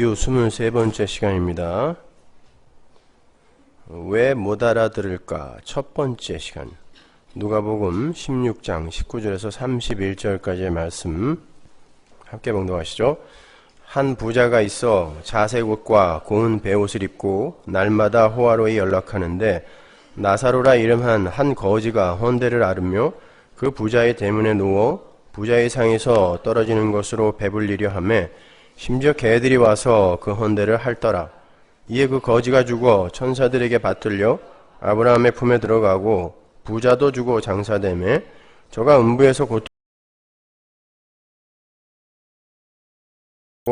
유유 23번째 시간입니다. 왜 못 알아들을까? 첫 번째 시간. 누가복음 16장 19절에서 31절까지의 말씀 함께 봉독하시죠. 한 부자가 있어 자색 옷과 고운 베옷을 입고 날마다 호화로이 연락하는데 나사로라 이름한 한 거지가 헌대를 앓으며 그 부자의 대문에 누워 부자의 상에서 떨어지는 것으로 배불리려 하매 심지어 개들이 와서 그 헌대를 핥더라. 이에 그 거지가 죽어 천사들에게 받들려 아브라함의 품에 들어가고 부자도 죽어 장사되매 저가 음부에서 고통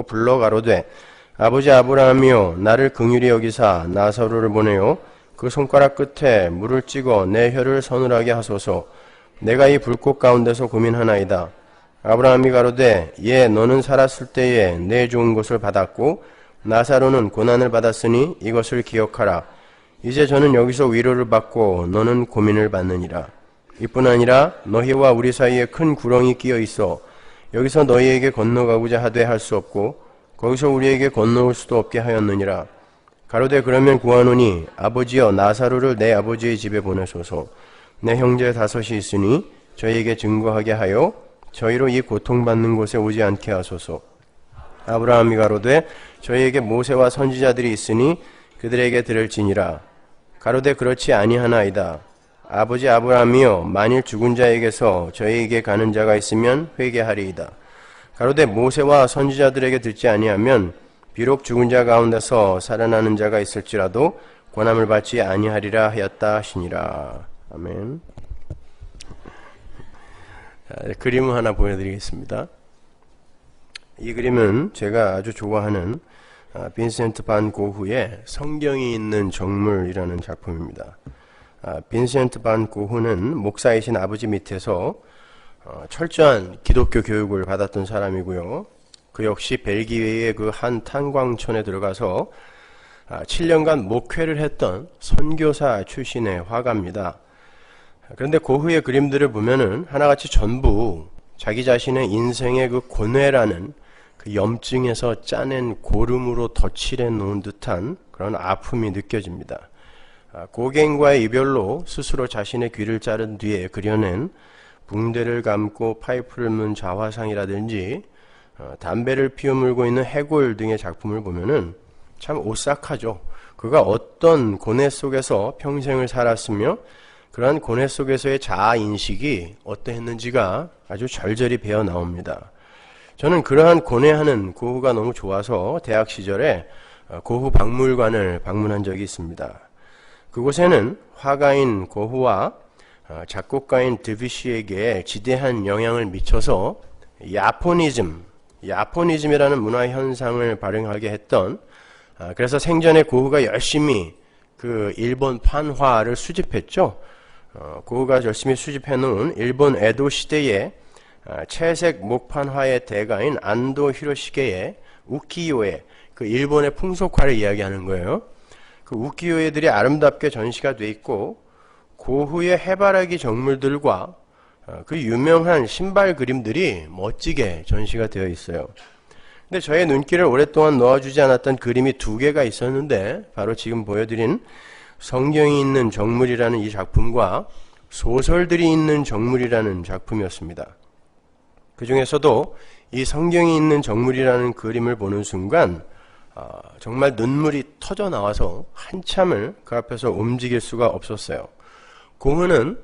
불러 가로되 아버지 아브라함이여 나를 긍휼히 여기사 나사로를 보내어 그 손가락 끝에 물을 찍어 내 혀를 서늘하게 하소서. 내가 이 불꽃 가운데서 고민하나이다. 아브라함이 가로되 예 너는 살았을 때에 내 좋은 것을 받았고 나사로는 고난을 받았으니 이것을 기억하라. 이제 저는 여기서 위로를 받고 너는 고민을 받느니라. 이뿐 아니라 너희와 우리 사이에 큰 구렁이 끼어 있어 여기서 너희에게 건너가고자 하되 할 수 없고 거기서 우리에게 건너올 수도 없게 하였느니라. 가로되 그러면 구하노니 아버지여 나사로를 내 아버지의 집에 보내소서. 내 형제 다섯이 있으니 저희에게 증거하게 하여 저희로 이 고통받는 곳에 오지 않게 하소서. 아브라함이 가로되 저희에게 모세와 선지자들이 있으니 그들에게 들을지니라. 가로되 그렇지 아니하나이다. 아버지 아브라함이여 만일 죽은 자에게서 저희에게 가는 자가 있으면 회개하리이다. 가로되 모세와 선지자들에게 듣지 아니하면 비록 죽은 자 가운데서 살아나는 자가 있을지라도 권함을 받지 아니하리라 하였다 하시니라. 아멘. 그림을 하나 보여드리겠습니다. 이 그림은 제가 아주 좋아하는 빈센트 반 고흐의 성경이 있는 정물이라는 작품입니다. 빈센트 반 고흐는 목사이신 아버지 밑에서 철저한 기독교 교육을 받았던 사람이고요. 그 역시 벨기에의 그 한 탄광촌에 들어가서 7년간 목회를 했던 선교사 출신의 화가입니다. 그런데 고흐의 그림들을 보면은 하나같이 전부 자기 자신의 인생의 그 고뇌라는 그 염증에서 짜낸 고름으로 덧칠해 놓은 듯한 그런 아픔이 느껴집니다. 고갱과의 이별로 스스로 자신의 귀를 자른 뒤에 그려낸 붕대를 감고 파이프를 문 자화상이라든지 담배를 피워물고 있는 해골 등의 작품을 보면은 참 오싹하죠. 그가 어떤 고뇌 속에서 평생을 살았으며 그러한 고뇌 속에서의 자아인식이 어떠했는지가 아주 절절히 배어 나옵니다. 저는 그러한 고뇌하는 고흐가 너무 좋아서 대학 시절에 고흐 박물관을 방문한 적이 있습니다. 그곳에는 화가인 고흐와 작곡가인 드뷔시에게 지대한 영향을 미쳐서 야포니즘이라는 문화 현상을 발행하게 했던 그래서 생전에 고흐가 열심히 그 일본 판화를 수집했죠. 고흐가 열심히 수집해 놓은 일본 에도 시대의 채색 목판화의 대가인 안도 히로시게의 우키요에 그 일본의 풍속화를 이야기하는 거예요. 그 우키요에들이 아름답게 전시가 돼 있고 고흐의 해바라기 정물들과 그 유명한 신발 그림들이 멋지게 전시가 되어 있어요. 근데 저의 눈길을 오랫동안 놓아주지 않았던 그림이 두 개가 있었는데 바로 지금 보여드린 성경이 있는 정물이라는 이 작품과 소설들이 있는 정물이라는 작품이었습니다. 그 중에서도 이 성경이 있는 정물이라는 그림을 보는 순간 정말 눈물이 터져 나와서 한참을 그 앞에서 움직일 수가 없었어요. 고흐는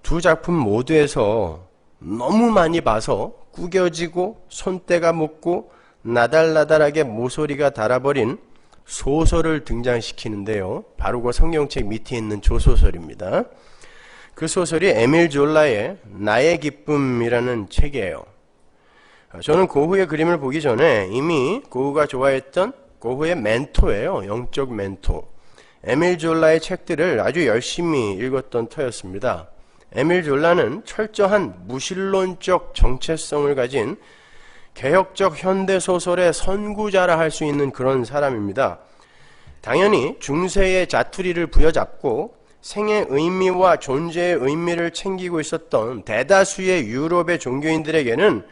두 작품 모두에서 너무 많이 봐서 구겨지고 손때가 묻고 나달나달하게 모서리가 닳아버린 소설을 등장시키는데요. 바로 그 성경책 밑에 있는 조소설입니다. 그 소설이 에밀 졸라의 나의 기쁨이라는 책이에요. 저는 고흐의 그림을 보기 전에 이미 고흐가 좋아했던 고흐의 멘토예요. 영적 멘토. 에밀 졸라의 책들을 아주 열심히 읽었던 터였습니다. 에밀 졸라는 철저한 무신론적 정체성을 가진 개혁적 현대소설의 선구자라 할 수 있는 그런 사람입니다. 당연히 중세의 자투리를 부여잡고 생의 의미와 존재의 의미를 챙기고 있었던 대다수의 유럽의 종교인들에게는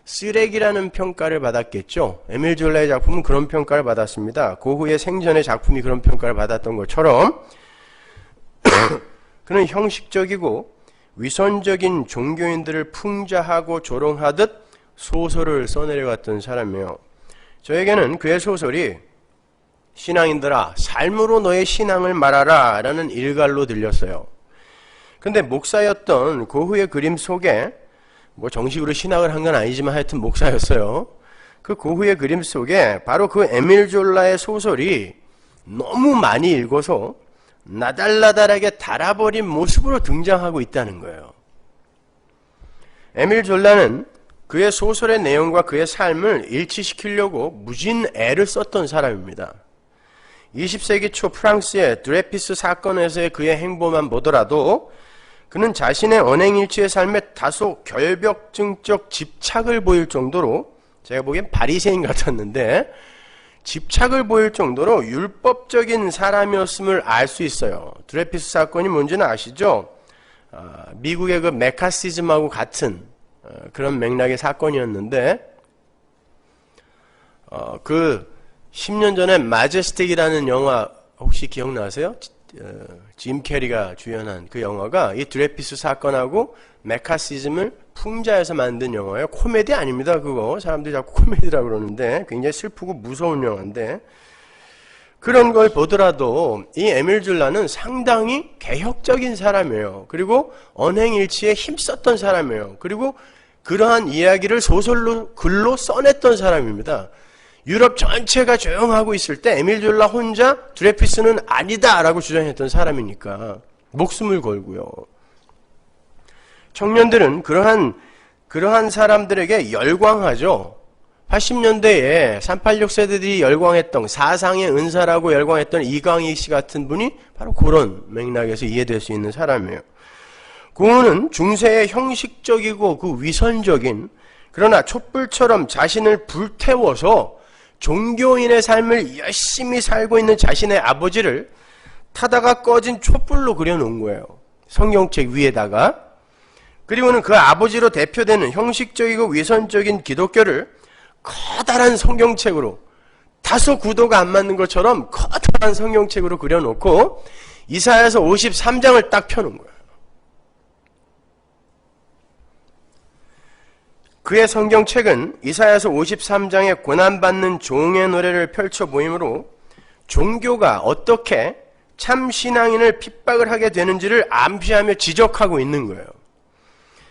쓰레기라는 평가를 받았겠죠. 에밀 졸라의 작품은 그런 평가를 받았습니다. 고흐의 생전의 작품이 그런 평가를 받았던 것처럼 그는 형식적이고 위선적인 종교인들을 풍자하고 조롱하듯 소설을 써내려갔던 사람이에요. 저에게는 그의 소설이 신앙인들아 삶으로 너의 신앙을 말하라 라는 일갈로 들렸어요. 근데 목사였던 고흐의 그림 속에 뭐 정식으로 신학을 한 건 아니지만 하여튼 목사였어요. 그 고흐의 그림 속에 바로 그 에밀 졸라의 소설이 너무 많이 읽어서 나달나달하게 달아버린 모습으로 등장하고 있다는 거예요. 에밀 졸라는 그의 소설의 내용과 그의 삶을 일치시키려고 무진 애를 썼던 사람입니다. 20세기 초 프랑스의 드레피스 사건에서의 그의 행보만 보더라도 그는 자신의 언행일치의 삶에 다소 결벽증적 집착을 보일 정도로, 제가 보기엔 바리새인 같았는데 집착을 보일 정도로 율법적인 사람이었음을 알 수 있어요. 드레피스 사건이 뭔지는 아시죠? 미국의 그 메카시즘하고 같은 그런 맥락의 사건이었는데 그 10년 전에 마제스틱이라는 영화 혹시 기억나세요? 짐 캐리가 주연한 그 영화가 이 드레피스 사건하고 메카시즘을 풍자해서 만든 영화예요. 코미디 아닙니다. 그거 사람들이 자꾸 코미디라고 그러는데 굉장히 슬프고 무서운 영화인데, 그런 걸 보더라도 이 에밀 졸라는 상당히 개혁적인 사람이에요. 그리고 언행일치에 힘썼던 사람이에요. 그리고 그러한 이야기를 소설로 글로 써냈던 사람입니다. 유럽 전체가 조용하고 있을 때 에밀 졸라 혼자 드레피스는 아니다라고 주장했던 사람이니까 목숨을 걸고요. 청년들은 그러한 사람들에게 열광하죠. 80년대에 386 세대들이 열광했던 사상의 은사라고 열광했던 이광희 씨 같은 분이 바로 그런 맥락에서 이해될 수 있는 사람이에요. 고흐는 중세의 형식적이고 그 위선적인, 그러나 촛불처럼 자신을 불태워서 종교인의 삶을 열심히 살고 있는 자신의 아버지를 타다가 꺼진 촛불로 그려놓은 거예요. 성경책 위에다가. 그리고는 그 아버지로 대표되는 형식적이고 위선적인 기독교를 커다란 성경책으로, 다소 구도가 안 맞는 것처럼 커다란 성경책으로 그려놓고 이사야서 53장을 딱 펴놓은 거예요. 그의 성경책은 이사야서 53장의 고난받는 종의 노래를 펼쳐 보이므로 종교가 어떻게 참 신앙인을 핍박을 하게 되는지를 암시하며 지적하고 있는 거예요.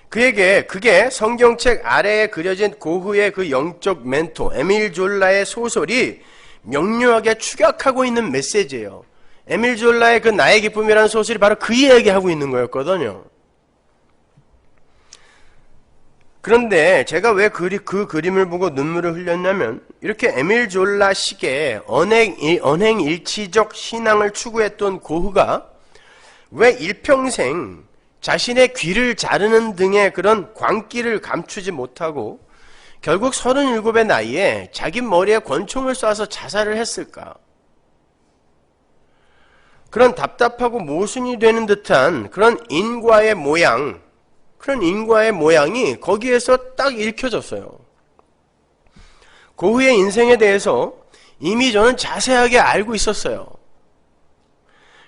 그게 성경책 아래에 그려진 고흐의 그 영적 멘토 에밀 졸라의 소설이 명료하게 축약하고 있는 메시지예요. 에밀 졸라의 그 나의 기쁨이라는 소설이 바로 그 이야기하고 있는 거였거든요. 그런데 제가 왜 그 그림을 보고 눈물을 흘렸냐면, 이렇게 에밀 졸라식의 언행일치적 신앙을 추구했던 고흐가 왜 일평생 자신의 귀를 자르는 등의 그런 광기를 감추지 못하고 결국 37의 나이에 자기 머리에 권총을 쏴서 자살을 했을까? 그런 답답하고 모순이 되는 듯한 그런 인과의 모양이 거기에서 딱 읽혀졌어요. 고흐의 인생에 대해서 이미 저는 자세하게 알고 있었어요.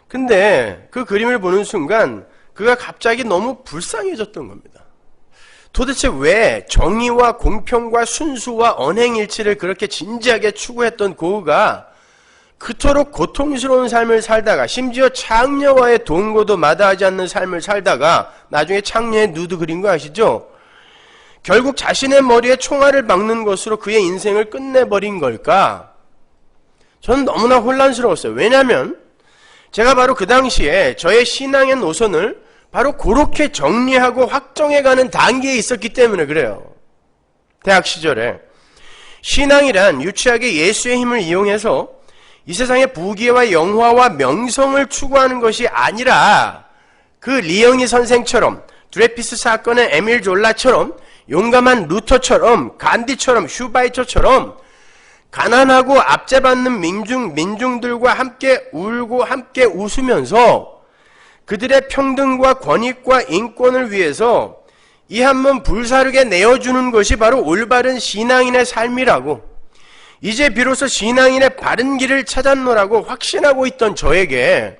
근데 그 그림을 보는 순간 그가 갑자기 너무 불쌍해졌던 겁니다. 도대체 왜 정의와 공평과 순수와 언행일치를 그렇게 진지하게 추구했던 고흐가 그토록 고통스러운 삶을 살다가, 심지어 창녀와의 동거도 마다하지 않는 삶을 살다가 나중에 창녀의 누드 그린 거 아시죠? 결국 자신의 머리에 총알을 박는 것으로 그의 인생을 끝내버린 걸까? 저는 너무나 혼란스러웠어요. 왜냐하면 제가 바로 그 당시에 저의 신앙의 노선을 바로 그렇게 정리하고 확정해가는 단계에 있었기 때문에 그래요. 대학 시절에 신앙이란 유치하게 예수의 힘을 이용해서 이 세상의 부귀와 영화와 명성을 추구하는 것이 아니라, 그 리영희 선생처럼, 드레피스 사건의 에밀 졸라처럼, 용감한 루터처럼, 간디처럼, 슈바이처처럼 가난하고 압제받는 민중들과 함께 울고 함께 웃으면서 그들의 평등과 권익과 인권을 위해서 이 한 몸 불사르게 내어주는 것이 바로 올바른 신앙인의 삶이라고, 이제 비로소 신앙인의 바른 길을 찾았노라고 확신하고 있던 저에게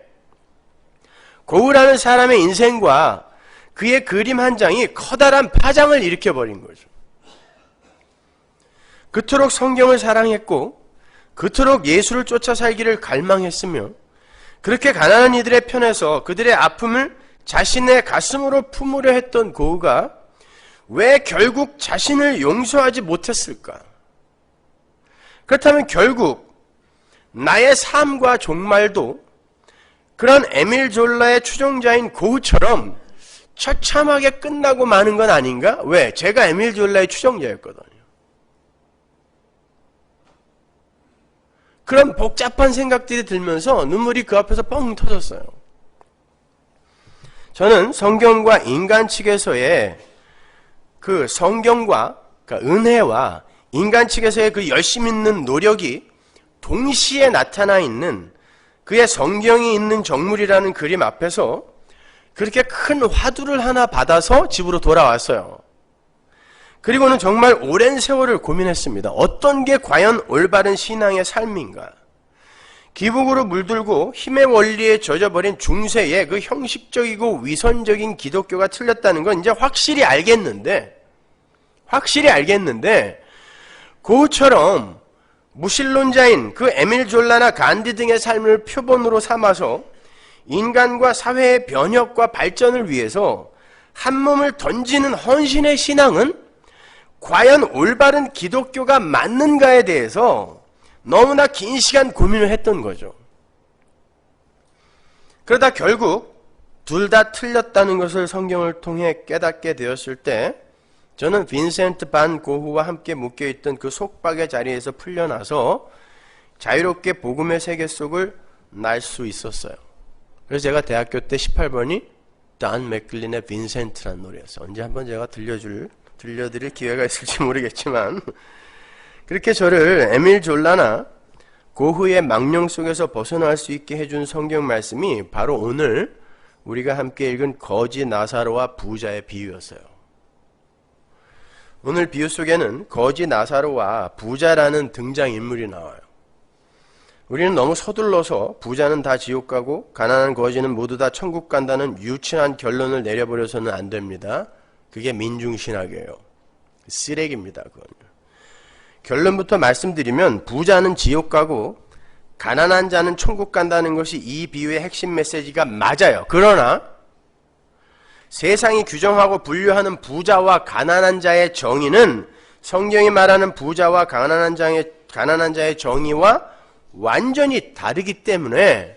고우라는 사람의 인생과 그의 그림 한 장이 커다란 파장을 일으켜버린 거죠. 그토록 성경을 사랑했고 그토록 예수를 쫓아 살기를 갈망했으며 그렇게 가난한 이들의 편에서 그들의 아픔을 자신의 가슴으로 품으려 했던 고우가 왜 결국 자신을 용서하지 못했을까? 그렇다면 결국 나의 삶과 종말도 그런 에밀 졸라의 추종자인 고우처럼 처참하게 끝나고 마는 건 아닌가? 왜? 제가 에밀 졸라의 추종자였거든요. 그런 복잡한 생각들이 들면서 눈물이 그 앞에서 뻥 터졌어요. 저는 성경과 인간 측에서의 그 성경과 그러니까 은혜와 인간 측에서의 그 열심 있는 노력이 동시에 나타나 있는 그의 성경이 있는 정물이라는 그림 앞에서 그렇게 큰 화두를 하나 받아서 집으로 돌아왔어요. 그리고는 정말 오랜 세월을 고민했습니다. 어떤 게 과연 올바른 신앙의 삶인가? 기복으로 물들고 힘의 원리에 젖어버린 중세의 그 형식적이고 위선적인 기독교가 틀렸다는 건 이제 확실히 알겠는데 고우처럼 무신론자인 그 에밀 졸라나 간디 등의 삶을 표본으로 삼아서 인간과 사회의 변혁과 발전을 위해서 한 몸을 던지는 헌신의 신앙은 과연 올바른 기독교가 맞는가에 대해서 너무나 긴 시간 고민을 했던 거죠. 그러다 결국 둘 다 틀렸다는 것을 성경을 통해 깨닫게 되었을 때 저는 빈센트 반 고흐와 함께 묶여있던 그 속박의 자리에서 풀려나서 자유롭게 복음의 세계 속을 날 수 있었어요. 그래서 제가 대학교 때 18번이 단 맥클린의 빈센트라는 노래였어요. 언제 한번 제가 들려드릴 기회가 있을지 모르겠지만 그렇게 저를 에밀 졸라나 고흐의 망령 속에서 벗어날 수 있게 해준 성경 말씀이 바로 오늘 우리가 함께 읽은 거지 나사로와 부자의 비유였어요. 오늘 비유 속에는 거지 나사로와 부자라는 등장인물이 나와요. 우리는 너무 서둘러서 부자는 다 지옥 가고 가난한 거지는 모두 다 천국 간다는 유치한 결론을 내려버려서는 안 됩니다. 그게 민중신학이에요. 쓰레기입니다. 그건. 결론부터 말씀드리면 부자는 지옥 가고 가난한 자는 천국 간다는 것이 이 비유의 핵심 메시지가 맞아요. 그러나 세상이 규정하고 분류하는 부자와 가난한 자의 정의는 성경이 말하는 부자와 가난한 자의 정의와 완전히 다르기 때문에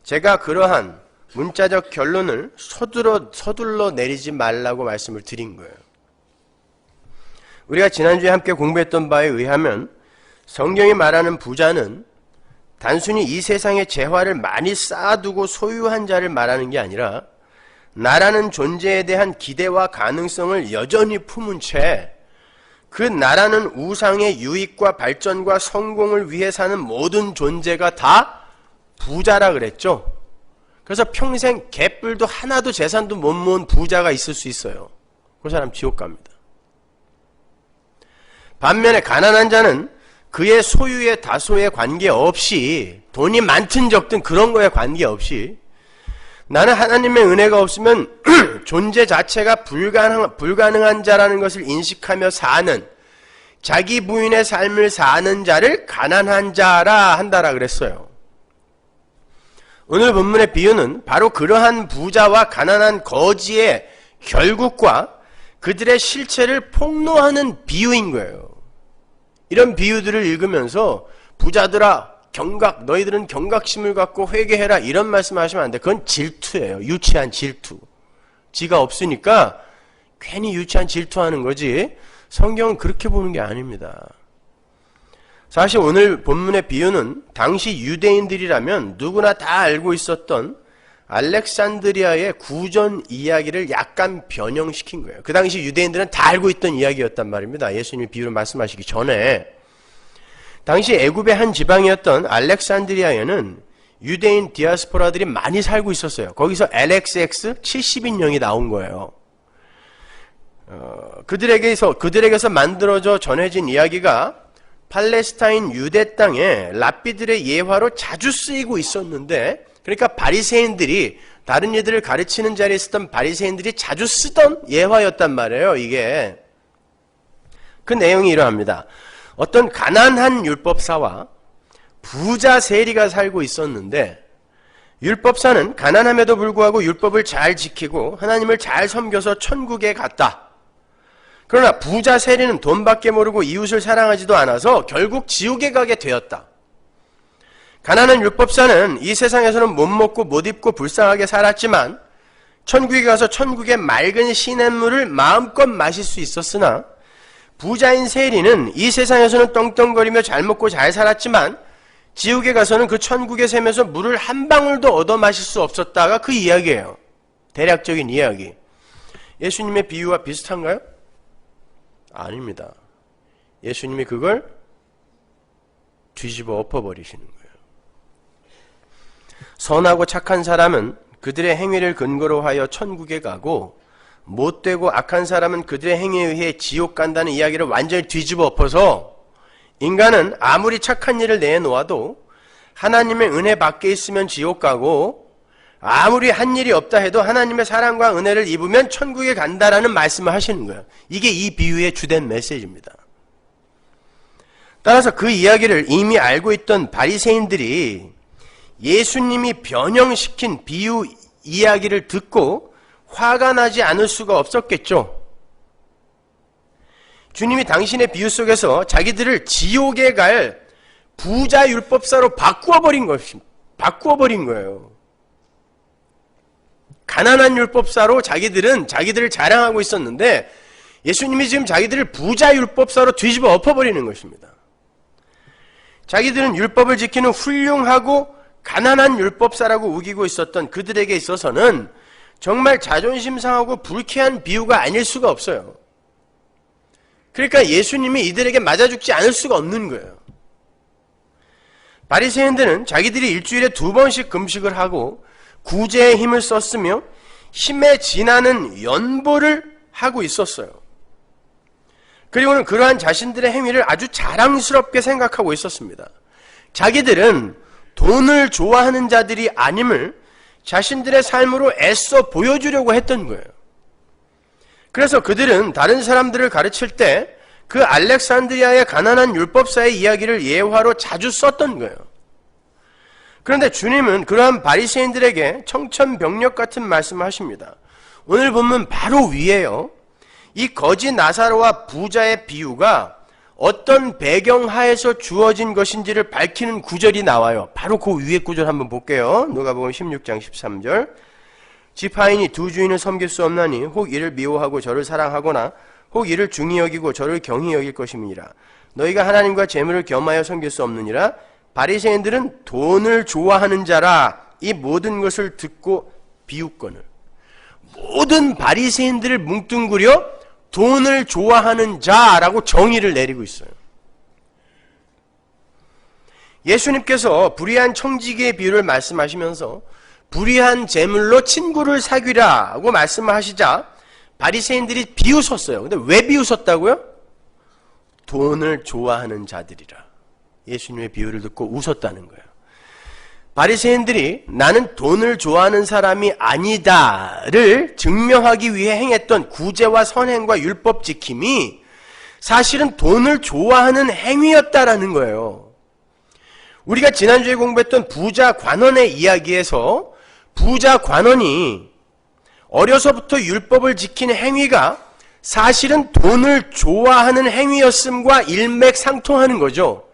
제가 그러한 문자적 결론을 서둘러 내리지 말라고 말씀을 드린 거예요. 우리가 지난주에 함께 공부했던 바에 의하면 성경이 말하는 부자는 단순히 이 세상의 재화를 많이 쌓아두고 소유한 자를 말하는 게 아니라 나라는 존재에 대한 기대와 가능성을 여전히 품은 채 그 나라는 우상의 유익과 발전과 성공을 위해 사는 모든 존재가 다 부자라 그랬죠. 그래서 평생 개뿔도 하나도 재산도 못 모은 부자가 있을 수 있어요. 그 사람 지옥 갑니다. 반면에 가난한 자는 그의 소유의 다소에 관계없이 돈이 많든 적든 그런 거에 관계없이 나는 하나님의 은혜가 없으면 존재 자체가 불가능한 자라는 것을 인식하며 사는 자기 부인의 삶을 사는 자를 가난한 자라 한다라 그랬어요. 오늘 본문의 비유는 바로 그러한 부자와 가난한 거지의 결국과 그들의 실체를 폭로하는 비유인 거예요. 이런 비유들을 읽으면서 부자들아 너희들은 경각심을 갖고 회개해라 이런 말씀하시면 안 돼. 그건 질투예요. 유치한 질투. 지가 없으니까 괜히 유치한 질투하는 거지 성경은 그렇게 보는 게 아닙니다. 사실 오늘 본문의 비유는 당시 유대인들이라면 누구나 다 알고 있었던 알렉산드리아의 구전 이야기를 약간 변형시킨 거예요. 그 당시 유대인들은 다 알고 있던 이야기였단 말입니다. 예수님이 비유를 말씀하시기 전에. 당시 애굽의 한 지방이었던 알렉산드리아에는 유대인 디아스포라들이 많이 살고 있었어요. 거기서 LXX 70인령이 나온 거예요. 그들에게서 만들어져 전해진 이야기가 팔레스타인 유대 땅에 랍비들의 예화로 자주 쓰이고 있었는데, 그러니까 바리새인들이, 다른 이들을 가르치는 자리에 있었던 바리새인들이 자주 쓰던 예화였단 말이에요. 이게 그 내용이 이러합니다. 어떤 가난한 율법사와 부자 세리가 살고 있었는데, 율법사는 가난함에도 불구하고 율법을 잘 지키고 하나님을 잘 섬겨서 천국에 갔다. 그러나 부자 세리는 돈밖에 모르고 이웃을 사랑하지도 않아서 결국 지옥에 가게 되었다. 가난한 율법사는 이 세상에서는 못 먹고 못 입고 불쌍하게 살았지만 천국에 가서 천국의 맑은 시냇물을 마음껏 마실 수 있었으나, 부자인 세리는 이 세상에서는 떵떵거리며 잘 먹고 잘 살았지만 지옥에 가서는 그 천국의 샘에서 물을 한 방울도 얻어 마실 수 없었다가 그 이야기예요. 대략적인 이야기. 예수님의 비유와 비슷한가요? 아닙니다. 예수님이 그걸 뒤집어 엎어버리시는 거예요. 선하고 착한 사람은 그들의 행위를 근거로 하여 천국에 가고, 못되고 악한 사람은 그들의 행위에 의해 지옥 간다는 이야기를 완전히 뒤집어 엎어서, 인간은 아무리 착한 일을 내놓아도 하나님의 은혜 밖에 있으면 지옥 가고, 아무리 한 일이 없다 해도 하나님의 사랑과 은혜를 입으면 천국에 간다라는 말씀을 하시는 거예요. 이게 이 비유의 주된 메시지입니다. 따라서 그 이야기를 이미 알고 있던 바리새인들이 예수님이 변형시킨 비유 이야기를 듣고 화가 나지 않을 수가 없었겠죠. 주님이 당신의 비유 속에서 자기들을 지옥에 갈 부자 율법사로 바꾸어버린 거예요. 가난한 율법사로 자기들을 자랑하고 있었는데, 예수님이 지금 자기들을 부자 율법사로 뒤집어 엎어버리는 것입니다. 자기들은 율법을 지키는 훌륭하고 가난한 율법사라고 우기고 있었던 그들에게 있어서는 정말 자존심 상하고 불쾌한 비유가 아닐 수가 없어요. 그러니까 예수님이 이들에게 맞아 죽지 않을 수가 없는 거예요. 바리새인들은 자기들이 일주일에 2번씩 금식을 하고 구제의 힘을 썼으며 힘에 지나는 연보를 하고 있었어요. 그리고는 그러한 자신들의 행위를 아주 자랑스럽게 생각하고 있었습니다. 자기들은 돈을 좋아하는 자들이 아님을 자신들의 삶으로 애써 보여주려고 했던 거예요. 그래서 그들은 다른 사람들을 가르칠 때 그 알렉산드리아의 가난한 율법사의 이야기를 예화로 자주 썼던 거예요. 그런데 주님은 그러한 바리새인들에게 청천벽력 같은 말씀을 하십니다. 오늘 보면 바로 위에요, 이 거지 나사로와 부자의 비유가 어떤 배경하에서 주어진 것인지를 밝히는 구절이 나와요. 바로 그 위에 구절 한번 볼게요. 누가복음 16장 13절. 지파인이 두 주인을 섬길 수 없나니 혹 이를 미워하고 저를 사랑하거나 혹 이를 중히 여기고 저를 경히 여길 것임이니라. 너희가 하나님과 재물을 겸하여 섬길 수 없느니라. 바리새인들은 돈을 좋아하는 자라. 이 모든 것을 듣고 비웃거늘. 모든 바리새인들을 뭉뚱그려 돈을 좋아하는 자라고 정의를 내리고 있어요. 예수님께서 불의한 청지기의 비유를 말씀하시면서 불의한 재물로 친구를 사귀라고 말씀을 하시자 바리새인들이 비웃었어요. 근데 왜 비웃었다고요? 돈을 좋아하는 자들이라. 예수님의 비유를 듣고 웃었다는 거예요. 바리새인들이 나는 돈을 좋아하는 사람이 아니다를 증명하기 위해 행했던 구제와 선행과 율법 지킴이 사실은 돈을 좋아하는 행위였다라는 거예요. 우리가 지난주에 공부했던 부자 관원의 이야기에서 부자 관원이 어려서부터 율법을 지키는 행위가 사실은 돈을 좋아하는 행위였음과 일맥상통하는 거죠.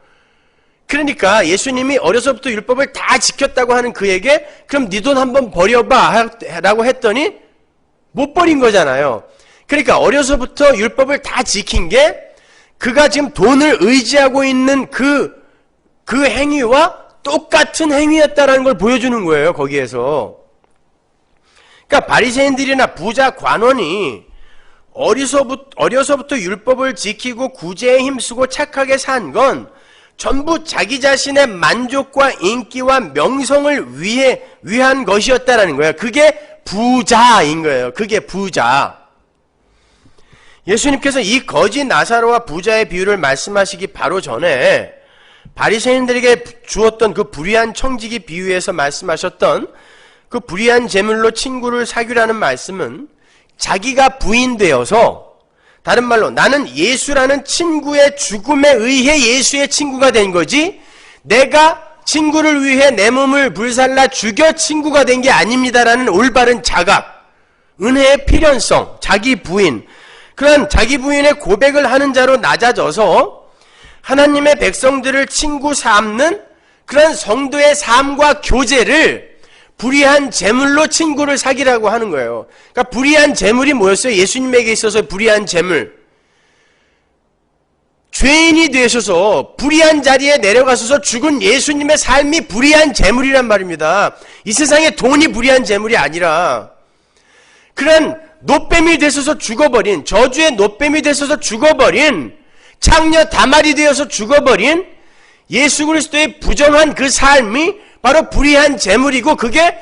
그러니까 예수님이 어려서부터 율법을 다 지켰다고 하는 그에게 그럼 네 돈 한번 버려봐 라고 했더니 못 버린 거잖아요. 그러니까 어려서부터 율법을 다 지킨 게 그가 지금 돈을 의지하고 있는 그 행위와 똑같은 행위였다라는 걸 보여주는 거예요. 거기에서. 그러니까 바리새인들이나 부자 관원이 어려서부터 율법을 지키고 구제에 힘쓰고 착하게 산 건 전부 자기 자신의 만족과 인기와 명성을 위한 것이었다라는 거예요. 그게 부자인 거예요. 그게 부자. 예수님께서 이 거지 나사로와 부자의 비유를 말씀하시기 바로 전에 바리새인들에게 주었던 그 불의한 청지기 비유에서 말씀하셨던 그 불의한 재물로 친구를 사귀라는 말씀은 자기가 부인되어서, 다른 말로 나는 예수라는 친구의 죽음에 의해 예수의 친구가 된 거지, 내가 친구를 위해 내 몸을 불살라 죽여 친구가 된 게 아닙니다라는 올바른 자각, 은혜의 필연성, 자기 부인, 그런 자기 부인의 고백을 하는 자로 낮아져서 하나님의 백성들을 친구 삼는 그런 성도의 삶과 교제를 불의한 재물로 친구를 사귀라고 하는 거예요. 그러니까 불의한 재물이 뭐였어요? 예수님에게 있어서 불의한 재물. 죄인이 되셔서 불의한 자리에 내려가셔서 죽은 예수님의 삶이 불의한 재물이란 말입니다. 이 세상에 돈이 불의한 재물이 아니라 그런 노뱀이 되셔서 죽어버린, 저주의 노뱀이 되셔서 죽어버린, 창녀 다말이 되어서 죽어버린 예수 그리스도의 부정한 그 삶이 바로 불의한 재물이고, 그게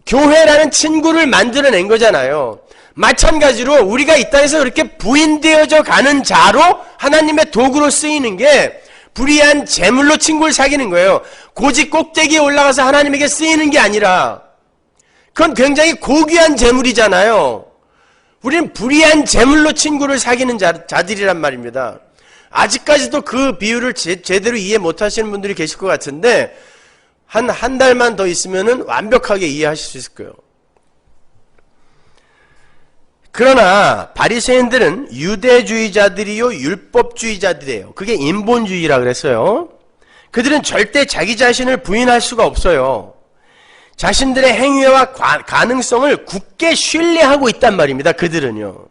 교회라는 친구를 만들어낸 거잖아요. 마찬가지로 우리가 이 땅에서 그렇게 부인되어져 가는 자로 하나님의 도구로 쓰이는 게 불의한 재물로 친구를 사귀는 거예요. 고지 꼭대기에 올라가서 하나님에게 쓰이는 게 아니라, 그건 굉장히 고귀한 재물이잖아요. 우리는 불의한 재물로 친구를 사귀는 자들이란 말입니다. 아직까지도 그 비유를 제대로 이해 못하시는 분들이 계실 것 같은데 한 달만 더 있으면은 완벽하게 이해하실 수 있을 거예요. 그러나 바리새인들은 유대주의자들이요 율법주의자들이에요. 그게 인본주의라 그랬어요. 그들은 절대 자기 자신을 부인할 수가 없어요. 자신들의 행위와 가능성을 굳게 신뢰하고 있단 말입니다. 그들은요.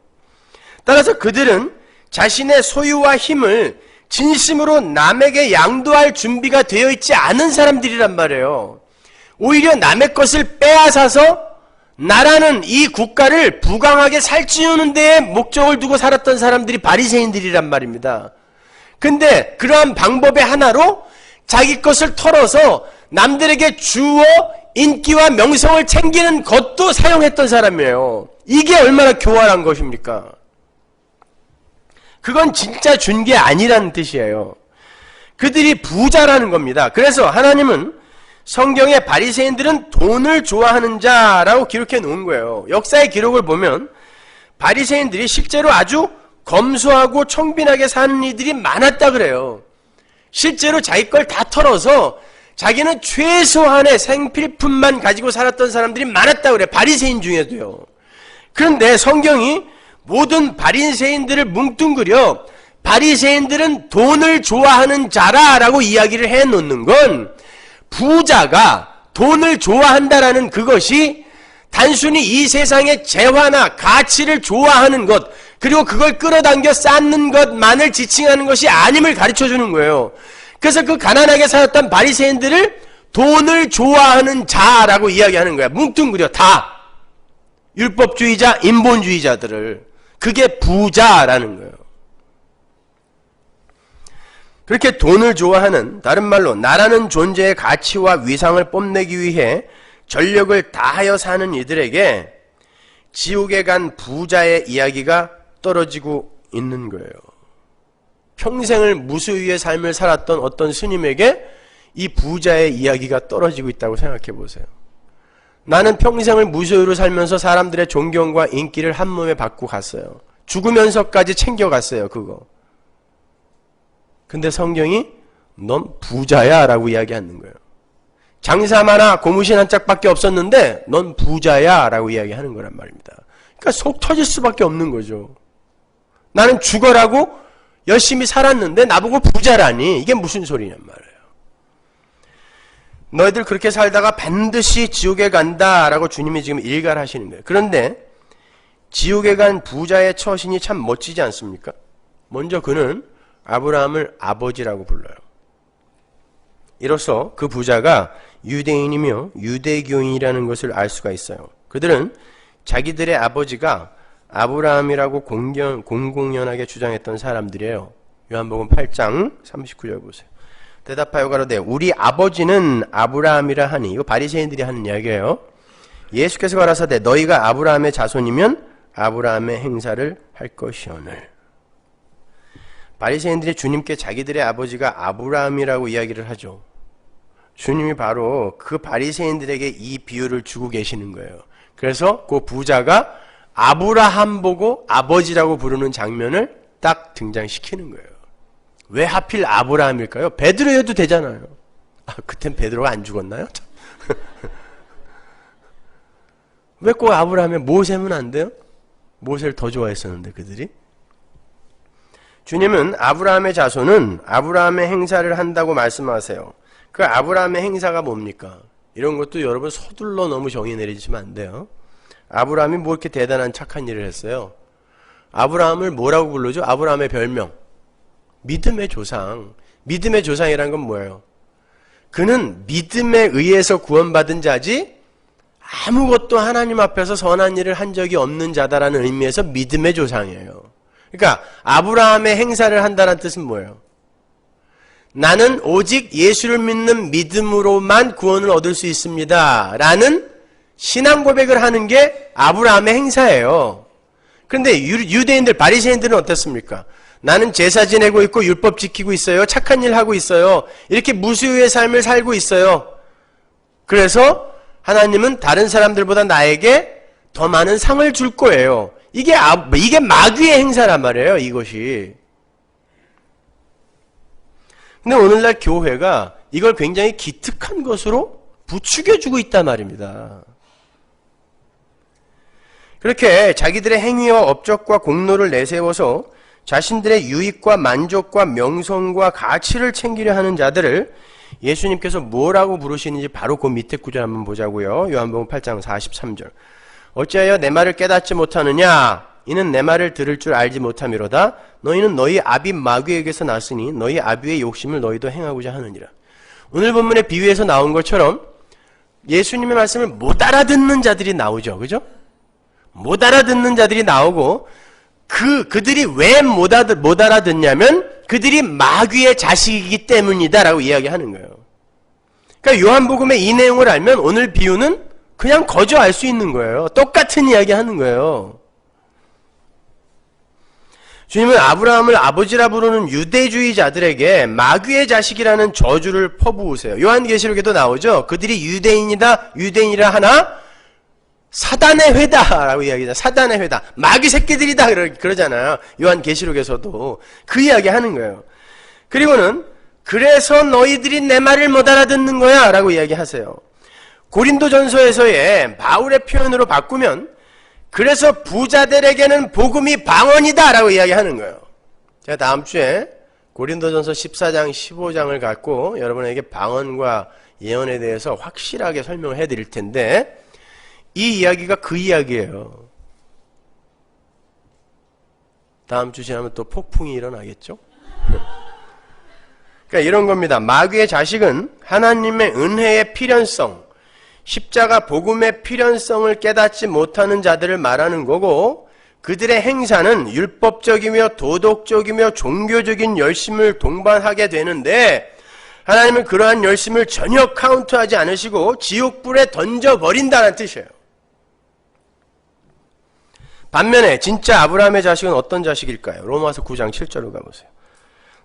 따라서 그들은 자신의 소유와 힘을 진심으로 남에게 양도할 준비가 되어 있지 않은 사람들이란 말이에요. 오히려 남의 것을 빼앗아서 나라는 이 국가를 부강하게 살찌우는 데에 목적을 두고 살았던 사람들이 바리새인들이란 말입니다. 근데 그러한 방법의 하나로 자기 것을 털어서 남들에게 주어 인기와 명성을 챙기는 것도 사용했던 사람이에요. 이게 얼마나 교활한 것입니까? 그건 진짜 준 게 아니라는 뜻이에요. 그들이 부자라는 겁니다. 그래서 하나님은 성경에 바리새인들은 돈을 좋아하는 자라고 기록해 놓은 거예요. 역사의 기록을 보면 바리새인들이 실제로 아주 검소하고 청빈하게 사는 이들이 많았다 그래요. 실제로 자기 걸 다 털어서 자기는 최소한의 생필품만 가지고 살았던 사람들이 많았다 그래요. 바리새인 중에도요. 그런데 성경이 모든 바리새인들을 뭉뚱그려 바리새인들은 돈을 좋아하는 자라라고 이야기를 해놓는 건, 부자가 돈을 좋아한다라는 그것이 단순히 이 세상의 재화나 가치를 좋아하는 것, 그리고 그걸 끌어당겨 쌓는 것만을 지칭하는 것이 아님을 가르쳐주는 거예요. 그래서 그 가난하게 살았던 바리새인들을 돈을 좋아하는 자라고 이야기하는 거야. 뭉뚱그려 다. 율법주의자, 인본주의자들을. 그게 부자라는 거예요. 그렇게 돈을 좋아하는, 다른 말로 나라는 존재의 가치와 위상을 뽐내기 위해 전력을 다하여 사는 이들에게 지옥에 간 부자의 이야기가 떨어지고 있는 거예요. 평생을 무수유의 삶을 살았던 어떤 스님에게 이 부자의 이야기가 떨어지고 있다고 생각해 보세요. 나는 평생을 무소유로 살면서 사람들의 존경과 인기를 한 몸에 받고 갔어요. 죽으면서까지 챙겨갔어요, 그거. 근데 성경이 넌 부자야 라고 이야기하는 거예요. 장사만 하나 고무신 한 짝밖에 없었는데 넌 부자야 라고 이야기하는 거란 말입니다. 그러니까 속 터질 수밖에 없는 거죠. 나는 죽어라고 열심히 살았는데 나보고 부자라니, 이게 무슨 소리냔 말이에요. 너희들 그렇게 살다가 반드시 지옥에 간다라고 주님이 지금 일갈하시는 거예요. 그런데 지옥에 간 부자의 처신이 참 멋지지 않습니까? 먼저 그는 아브라함을 아버지라고 불러요. 이로써 그 부자가 유대인이며 유대교인이라는 것을 알 수가 있어요. 그들은 자기들의 아버지가 아브라함이라고 공공연하게 주장했던 사람들이에요. 요한복음 8장 39절 보세요. 대답하여 가로되 우리 아버지는 아브라함이라 하니, 이거 바리새인들이 하는 이야기예요. 예수께서 가라사대 너희가 아브라함의 자손이면 아브라함의 행사를 할 것이오늘. 바리새인들이 주님께 자기들의 아버지가 아브라함이라고 이야기를 하죠. 주님이 바로 그 바리새인들에게 이 비유를 주고 계시는 거예요. 그래서 그 부자가 아브라함 보고 아버지라고 부르는 장면을 딱 등장시키는 거예요. 왜 하필 아브라함일까요? 베드로여도 되잖아요. 그땐 베드로가 안 죽었나요? 왜 꼭 아브라함에 모세면 안 돼요? 모세를 더 좋아했었는데 그들이. 주님은 아브라함의 자손은 아브라함의 행사를 한다고 말씀하세요. 그 아브라함의 행사가 뭡니까? 이런 것도 여러분 서둘러 너무 정의 내리시면 안 돼요. 아브라함이 뭐 이렇게 대단한 착한 일을 했어요? 아브라함을 뭐라고 부르죠? 아브라함의 별명. 믿음의 조상. 믿음의 조상이란 건 뭐예요? 그는 믿음에 의해서 구원받은 자지 아무것도 하나님 앞에서 선한 일을 한 적이 없는 자다라는 의미에서 믿음의 조상이에요. 그러니까 아브라함의 행사를 한다는 뜻은 뭐예요? 나는 오직 예수를 믿는 믿음으로만 구원을 얻을 수 있습니다 라는 신앙 고백을 하는 게 아브라함의 행사예요. 그런데 유대인들, 바리새인들은 어떻습니까? 나는 제사 지내고 있고 율법 지키고 있어요. 착한 일 하고 있어요. 이렇게 무수의 삶을 살고 있어요. 그래서 하나님은 다른 사람들보다 나에게 더 많은 상을 줄 거예요. 이게 마귀의 행사란 말이에요, 이것이. 근데 오늘날 교회가 이걸 굉장히 기특한 것으로 부추겨주고 있단 말입니다. 그렇게 자기들의 행위와 업적과 공로를 내세워서 자신들의 유익과 만족과 명성과 가치를 챙기려 하는 자들을 예수님께서 뭐라고 부르시는지 바로 그 밑에 구절 한번 보자고요. 요한복음 8장 43절. 어찌하여 내 말을 깨닫지 못하느냐? 이는 내 말을 들을 줄 알지 못함이로다. 너희는 너희 아비 마귀에게서 났으니 너희 아비의 욕심을 너희도 행하고자 하느니라. 오늘 본문의 비유에서 나온 것처럼 예수님의 말씀을 못 알아듣는 자들이 나오죠. 그죠? 못 알아듣는 자들이 나오고 그들이 왜 못 알아듣냐면 그들이 마귀의 자식이기 때문이다 라고 이야기하는 거예요. 그러니까 요한복음의 이 내용을 알면 오늘 비유는 그냥 거저 알 수 있는 거예요. 똑같은 이야기 하는 거예요. 주님은 아브라함을 아버지라 부르는 유대주의자들에게 마귀의 자식이라는 저주를 퍼부으세요. 요한계시록에도 나오죠. 그들이 유대인이라 하나 사단의 회다라고 이야기하잖아요. 사단의 회다. 마귀 새끼들이다 그러잖아요. 요한계시록에서도 그 이야기 하는 거예요. 그리고는 그래서 너희들이 내 말을 못 알아듣는 거야 라고 이야기하세요. 고린도전서에서의 바울의 표현으로 바꾸면 그래서 부자들에게는 복음이 방언이다 라고 이야기하는 거예요. 제가 다음 주에 고린도전서 14장 15장을 갖고 여러분에게 방언과 예언에 대해서 확실하게 설명을 해드릴 텐데 이 이야기가 그 이야기예요. 다음 주 지나면 또 폭풍이 일어나겠죠? 그러니까 이런 겁니다. 마귀의 자식은 하나님의 은혜의 필연성, 십자가 복음의 필연성을 깨닫지 못하는 자들을 말하는 거고 그들의 행사는 율법적이며 도덕적이며 종교적인 열심을 동반하게 되는데 하나님은 그러한 열심을 전혀 카운트하지 않으시고 지옥불에 던져버린다는 뜻이에요. 반면에 진짜 아브라함의 자식은 어떤 자식일까요? 로마서 9장 7절로 가보세요.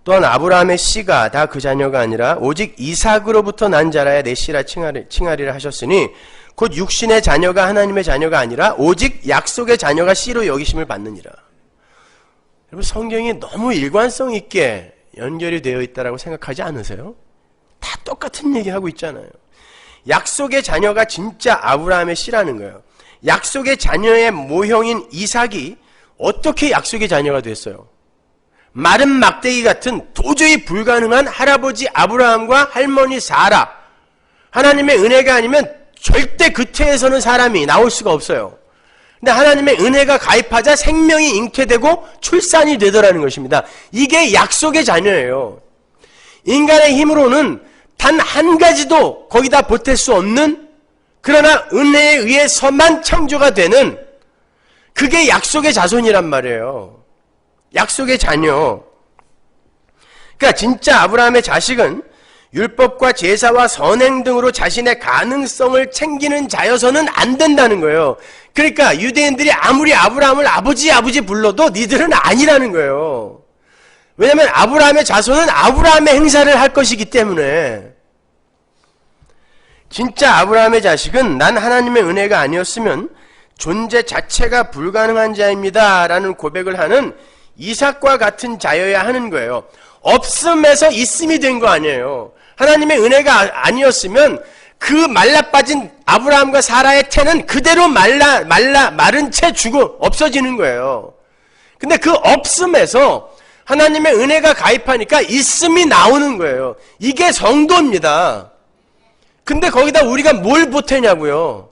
또한 아브라함의 씨가 다 그 자녀가 아니라 오직 이삭으로부터 난 자라야 내 씨라 칭하리라 하셨으니 곧 육신의 자녀가 하나님의 자녀가 아니라 오직 약속의 자녀가 씨로 여기심을 받느니라. 여러분 성경이 너무 일관성 있게 연결이 되어 있다고 생각하지 않으세요? 다 똑같은 얘기하고 있잖아요. 약속의 자녀가 진짜 아브라함의 씨라는 거예요. 약속의 자녀의 모형인 이삭이 어떻게 약속의 자녀가 됐어요? 마른 막대기 같은 도저히 불가능한 할아버지 아브라함과 할머니 사라. 하나님의 은혜가 아니면 절대 그 태에서는 사람이 나올 수가 없어요. 근데 하나님의 은혜가 가입하자 생명이 잉태되고 출산이 되더라는 것입니다. 이게 약속의 자녀예요. 인간의 힘으로는 단 한 가지도 거기다 보탤 수 없는 그러나 은혜에 의해서만 창조가 되는 그게 약속의 자손이란 말이에요. 약속의 자녀. 그러니까 진짜 아브라함의 자식은 율법과 제사와 선행 등으로 자신의 가능성을 챙기는 자여서는 안 된다는 거예요. 그러니까 유대인들이 아무리 아브라함을 아버지 불러도 니들은 아니라는 거예요. 왜냐하면 아브라함의 자손은 아브라함의 행사를 할 것이기 때문에. 진짜 아브라함의 자식은 난 하나님의 은혜가 아니었으면 존재 자체가 불가능한 자입니다 라는 고백을 하는 이삭과 같은 자여야 하는 거예요. 없음에서 있음이 된 거 아니에요. 하나님의 은혜가 아니었으면 그 말라빠진 아브라함과 사라의 태는 그대로 마른 채 없어지는 거예요. 근데 그 없음에서 하나님의 은혜가 가입하니까 있음이 나오는 거예요. 이게 성도입니다. 근데 거기다 우리가 뭘 보태냐고요.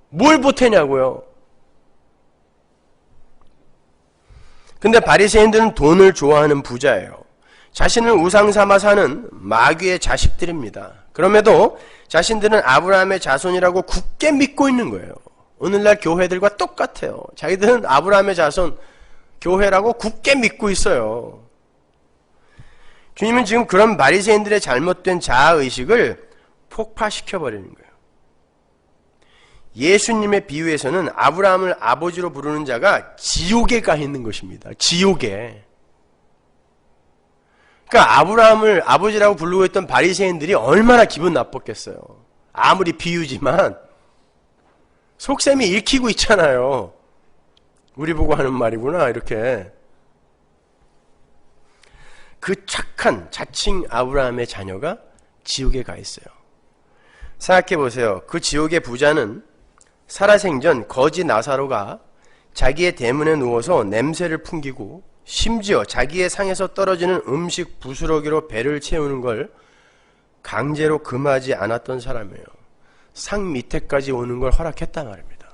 뭘 보태냐고요. 근데 바리새인들은 돈을 좋아하는 부자예요. 자신을 우상 삼아 사는 마귀의 자식들입니다. 그럼에도 자신들은 아브라함의 자손이라고 굳게 믿고 있는 거예요. 오늘날 교회들과 똑같아요. 자기들은 아브라함의 자손 교회라고 굳게 믿고 있어요. 주님은 지금 그런 바리새인들의 잘못된 자아의식을 폭파시켜버리는 거예요. 예수님의 비유에서는 아브라함을 아버지로 부르는 자가 지옥에 가 있는 것입니다. 지옥에. 그러니까 아브라함을 아버지라고 부르고 있던 바리새인들이 얼마나 기분 나빴겠어요. 아무리 비유지만 속셈이 읽히고 있잖아요. 우리 보고 하는 말이구나 이렇게. 그 착한 자칭 아브라함의 자녀가 지옥에 가 있어요. 생각해 보세요. 그 지옥의 부자는 살아생전 거지 나사로가 자기의 대문에 누워서 냄새를 풍기고 심지어 자기의 상에서 떨어지는 음식 부스러기로 배를 채우는 걸 강제로 금하지 않았던 사람이에요. 상 밑에까지 오는 걸 허락했단 말입니다.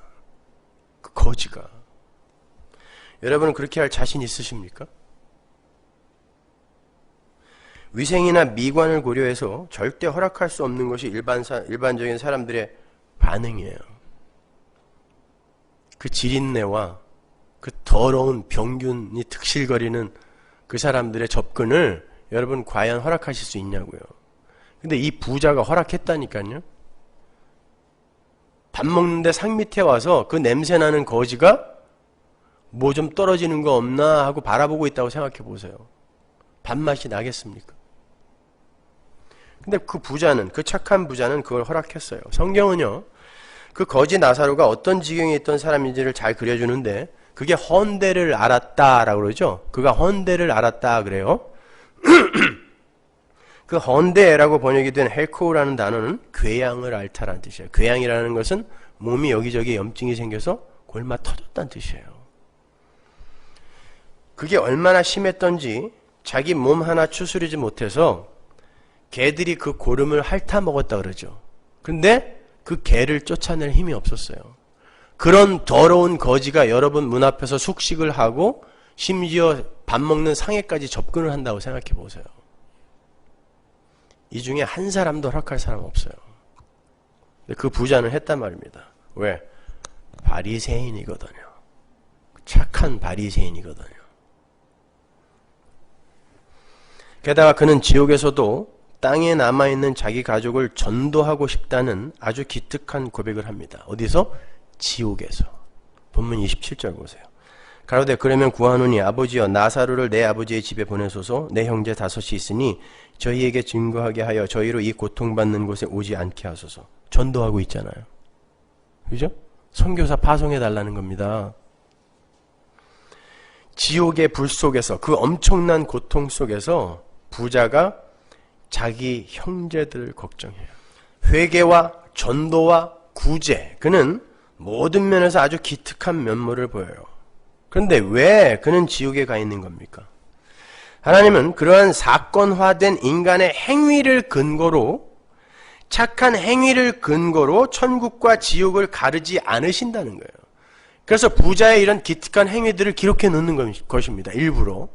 그 거지가. 여러분은 그렇게 할 자신 있으십니까? 위생이나 미관을 고려해서 절대 허락할 수 없는 것이 일반적인 사람들의 반응이에요. 그 지린내와 그 더러운 병균이 득실거리는 그 사람들의 접근을 여러분 과연 허락하실 수 있냐고요. 근데 이 부자가 허락했다니까요. 밥 먹는데 상 밑에 와서 그 냄새나는 거지가 뭐 좀 떨어지는 거 없나 하고 바라보고 있다고 생각해 보세요. 밥맛이 나겠습니까? 근데 그 부자는, 그 착한 부자는 그걸 허락했어요. 성경은요, 그 거지 나사로가 어떤 지경에 있던 사람인지를 잘 그려주는데 그게 헌대를 알았다라고 그러죠. 그가 헌대를 알았다 그래요. 그 헌대라고 번역이 된 헬코우라는 단어는 궤양을 앓다라는 뜻이에요. 궤양이라는 것은 몸이 여기저기 염증이 생겨서 골마 터졌다는 뜻이에요. 그게 얼마나 심했던지 자기 몸 하나 추스리지 못해서 개들이 그 고름을 핥아 먹었다 그러죠. 근데 그 개를 쫓아낼 힘이 없었어요. 그런 더러운 거지가 여러분 문 앞에서 숙식을 하고 심지어 밥 먹는 상에까지 접근을 한다고 생각해 보세요. 이 중에 한 사람도 허락할 사람 없어요. 근데 그 부자는 했단 말입니다. 왜? 바리새인이거든요. 착한 바리새인이거든요. 게다가 그는 지옥에서도 땅에 남아있는 자기 가족을 전도하고 싶다는 아주 기특한 고백을 합니다. 어디서? 지옥에서. 본문 27절 보세요. 가로되 그러면 구하노니 아버지여 나사로를 내 아버지의 집에 보내소서. 내 형제 5이 있으니 저희에게 증거하게 하여 저희로 이 고통받는 곳에 오지 않게 하소서. 전도하고 있잖아요. 그죠? 선교사 파송해달라는 겁니다. 지옥의 불 속에서, 그 엄청난 고통 속에서 부자가 자기 형제들을 걱정해요. 회개와 전도와 구제, 그는 모든 면에서 아주 기특한 면모를 보여요. 그런데 왜 그는 지옥에 가 있는 겁니까? 하나님은 그러한 사건화된 인간의 행위를 근거로, 착한 행위를 근거로 천국과 지옥을 가르지 않으신다는 거예요. 그래서 부자의 이런 기특한 행위들을 기록해 놓는 것입니다. 일부러.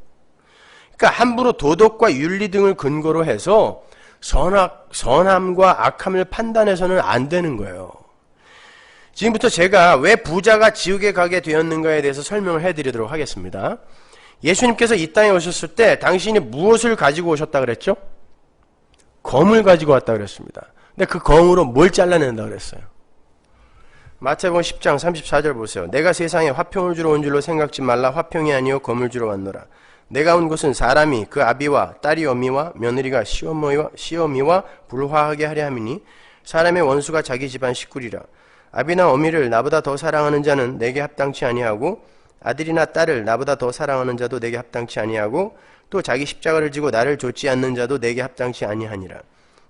그러니까 함부로 도덕과 윤리 등을 근거로 해서 선함과 악함을 판단해서는 안 되는 거예요. 지금부터 제가 왜 부자가 지옥에 가게 되었는가에 대해서 설명을 해드리도록 하겠습니다. 예수님께서 이 땅에 오셨을 때 당신이 무엇을 가지고 오셨다 그랬죠? 검을 가지고 왔다 그랬습니다. 근데 그 검으로 뭘 잘라낸다 그랬어요? 마태복음 10장 34절 보세요. 내가 세상에 화평을 주러 온 줄로 생각지 말라. 화평이 아니요 검을 주러 왔노라. 내가 온 것은 사람이 그 아비와 딸이 어미와 며느리가 시어미와 불화하게 하려 함이니 사람의 원수가 자기 집안 식구리라. 아비나 어미를 나보다 더 사랑하는 자는 내게 합당치 아니하고 아들이나 딸을 나보다 더 사랑하는 자도 내게 합당치 아니하고 또 자기 십자가를 지고 나를 좇지 않는 자도 내게 합당치 아니하니라.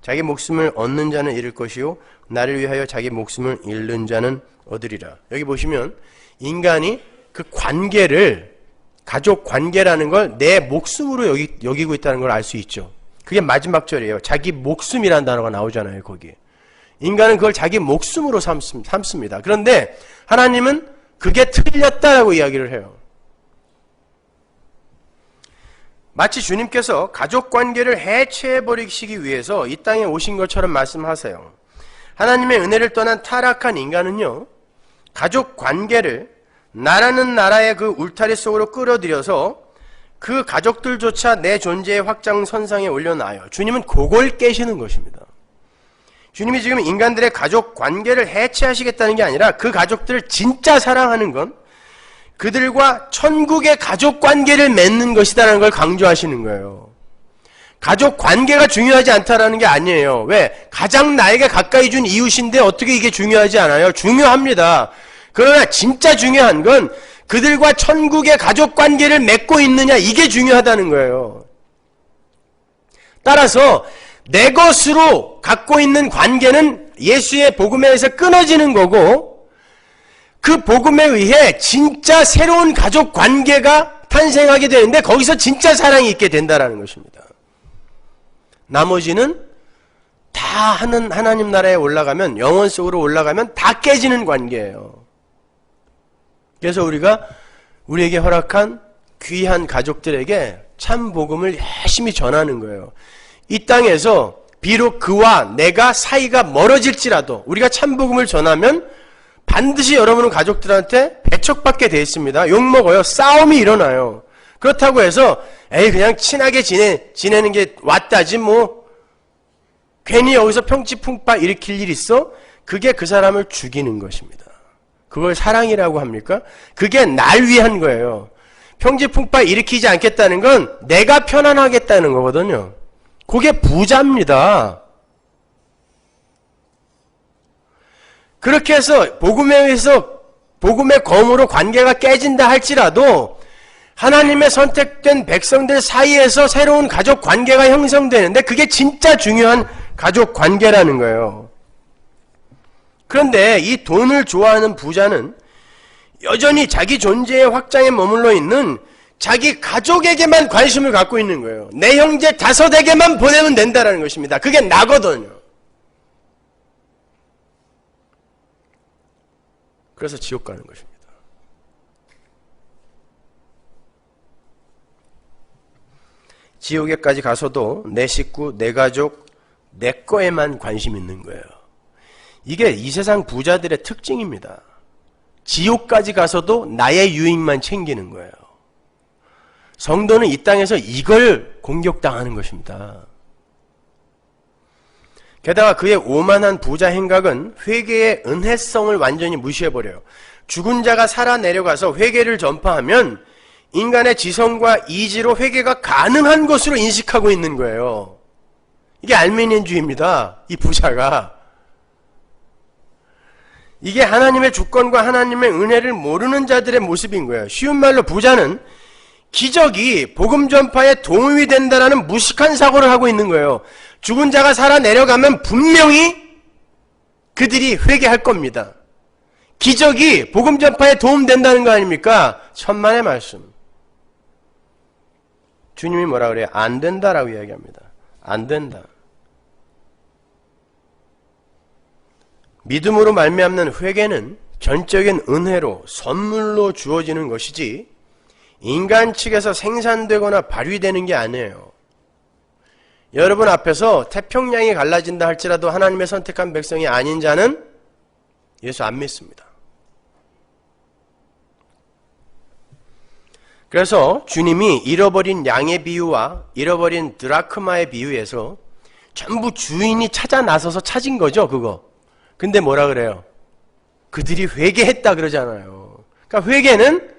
자기 목숨을 얻는 자는 잃을 것이요 나를 위하여 자기 목숨을 잃는 자는 얻으리라. 여기 보시면 인간이 그 관계를, 가족 관계라는 걸 내 목숨으로 여기고 있다는 걸 알 수 있죠. 그게 마지막 절이에요. 자기 목숨이라는 단어가 나오잖아요. 거기 인간은 그걸 자기 목숨으로 삼습니다. 그런데 하나님은 그게 틀렸다라고 이야기를 해요. 마치 주님께서 가족관계를 해체해버리시기 위해서 이 땅에 오신 것처럼 말씀하세요. 하나님의 은혜를 떠난 타락한 인간은요, 가족관계를 나라는 나라의 그 울타리 속으로 끌어들여서 그 가족들조차 내 존재의 확장선상에 올려놔요. 주님은 그걸 깨시는 것입니다. 주님이 지금 인간들의 가족관계를 해체하시겠다는 게 아니라 그 가족들을 진짜 사랑하는 건 그들과 천국의 가족관계를 맺는 것이다라는 걸 강조하시는 거예요. 가족관계가 중요하지 않다라는 게 아니에요. 왜? 가장 나에게 가까이 준 이웃인데 어떻게 이게 중요하지 않아요? 중요합니다. 그러나 진짜 중요한 건 그들과 천국의 가족관계를 맺고 있느냐, 이게 중요하다는 거예요. 따라서 내 것으로 갖고 있는 관계는 예수의 복음에 의해서 끊어지는 거고, 그 복음에 의해 진짜 새로운 가족 관계가 탄생하게 되는데 거기서 진짜 사랑이 있게 된다는 것입니다. 나머지는 다 하나님 나라에 올라가면, 영원 속으로 올라가면 다 깨지는 관계예요. 그래서 우리에게 허락한 귀한 가족들에게 참 복음을 열심히 전하는 거예요. 이 땅에서 비록 그와 내가 사이가 멀어질지라도 우리가 참 복음을 전하면 반드시 여러분은 가족들한테 배척받게 돼 있습니다. 욕먹어요. 싸움이 일어나요. 그렇다고 해서 그냥 친하게 지내는 게 왔다지 뭐 괜히 여기서 평지풍파 일으킬 일 있어? 그게 그 사람을 죽이는 것입니다. 그걸 사랑이라고 합니까? 그게 날 위한 거예요. 평지풍파 일으키지 않겠다는 건 내가 편안하겠다는 거거든요. 그게 부자입니다. 그렇게 해서 복음에 의해서 복음의 검으로 관계가 깨진다 할지라도 하나님의 선택된 백성들 사이에서 새로운 가족 관계가 형성되는데 그게 진짜 중요한 가족 관계라는 거예요. 그런데 이 돈을 좋아하는 부자는 여전히 자기 존재의 확장에 머물러 있는 자기 가족에게만 관심을 갖고 있는 거예요. 내 형제 5에게만 보내면 된다는 것입니다. 그게 나거든요. 그래서 지옥 가는 것입니다. 지옥에까지 가서도 내 식구, 내 가족, 내 거에만 관심 있는 거예요. 이게 이 세상 부자들의 특징입니다. 지옥까지 가서도 나의 유익만 챙기는 거예요. 성도는 이 땅에서 이걸 공격당하는 것입니다. 게다가 그의 오만한 부자 행각은 회개의 은혜성을 완전히 무시해버려요. 죽은 자가 살아 내려가서 회개를 전파하면 인간의 지성과 이지로 회개가 가능한 것으로 인식하고 있는 거예요. 이게 알메니안주의입니다. 이 부자가. 이게 하나님의 주권과 하나님의 은혜를 모르는 자들의 모습인 거예요. 쉬운 말로 부자는 기적이 복음 전파에 도움이 된다라는 무식한 사고를 하고 있는 거예요. 죽은 자가 살아 내려가면 분명히 그들이 회개할 겁니다. 기적이 복음 전파에 도움된다는 거 아닙니까? 천만의 말씀. 주님이 뭐라 그래요? 안 된다라고 이야기합니다. 안 된다. 믿음으로 말미암는 회개는 전적인 은혜로 선물로 주어지는 것이지 인간 측에서 생산되거나 발휘되는 게 아니에요. 여러분 앞에서 태평양이 갈라진다 할지라도 하나님의 선택한 백성이 아닌 자는 예수 안 믿습니다. 그래서 주님이 잃어버린 양의 비유와 잃어버린 드라크마의 비유에서 전부 주인이 찾아 나서서 찾은 거죠, 그거. 근데 뭐라 그래요? 그들이 회개했다 그러잖아요. 그러니까 회개는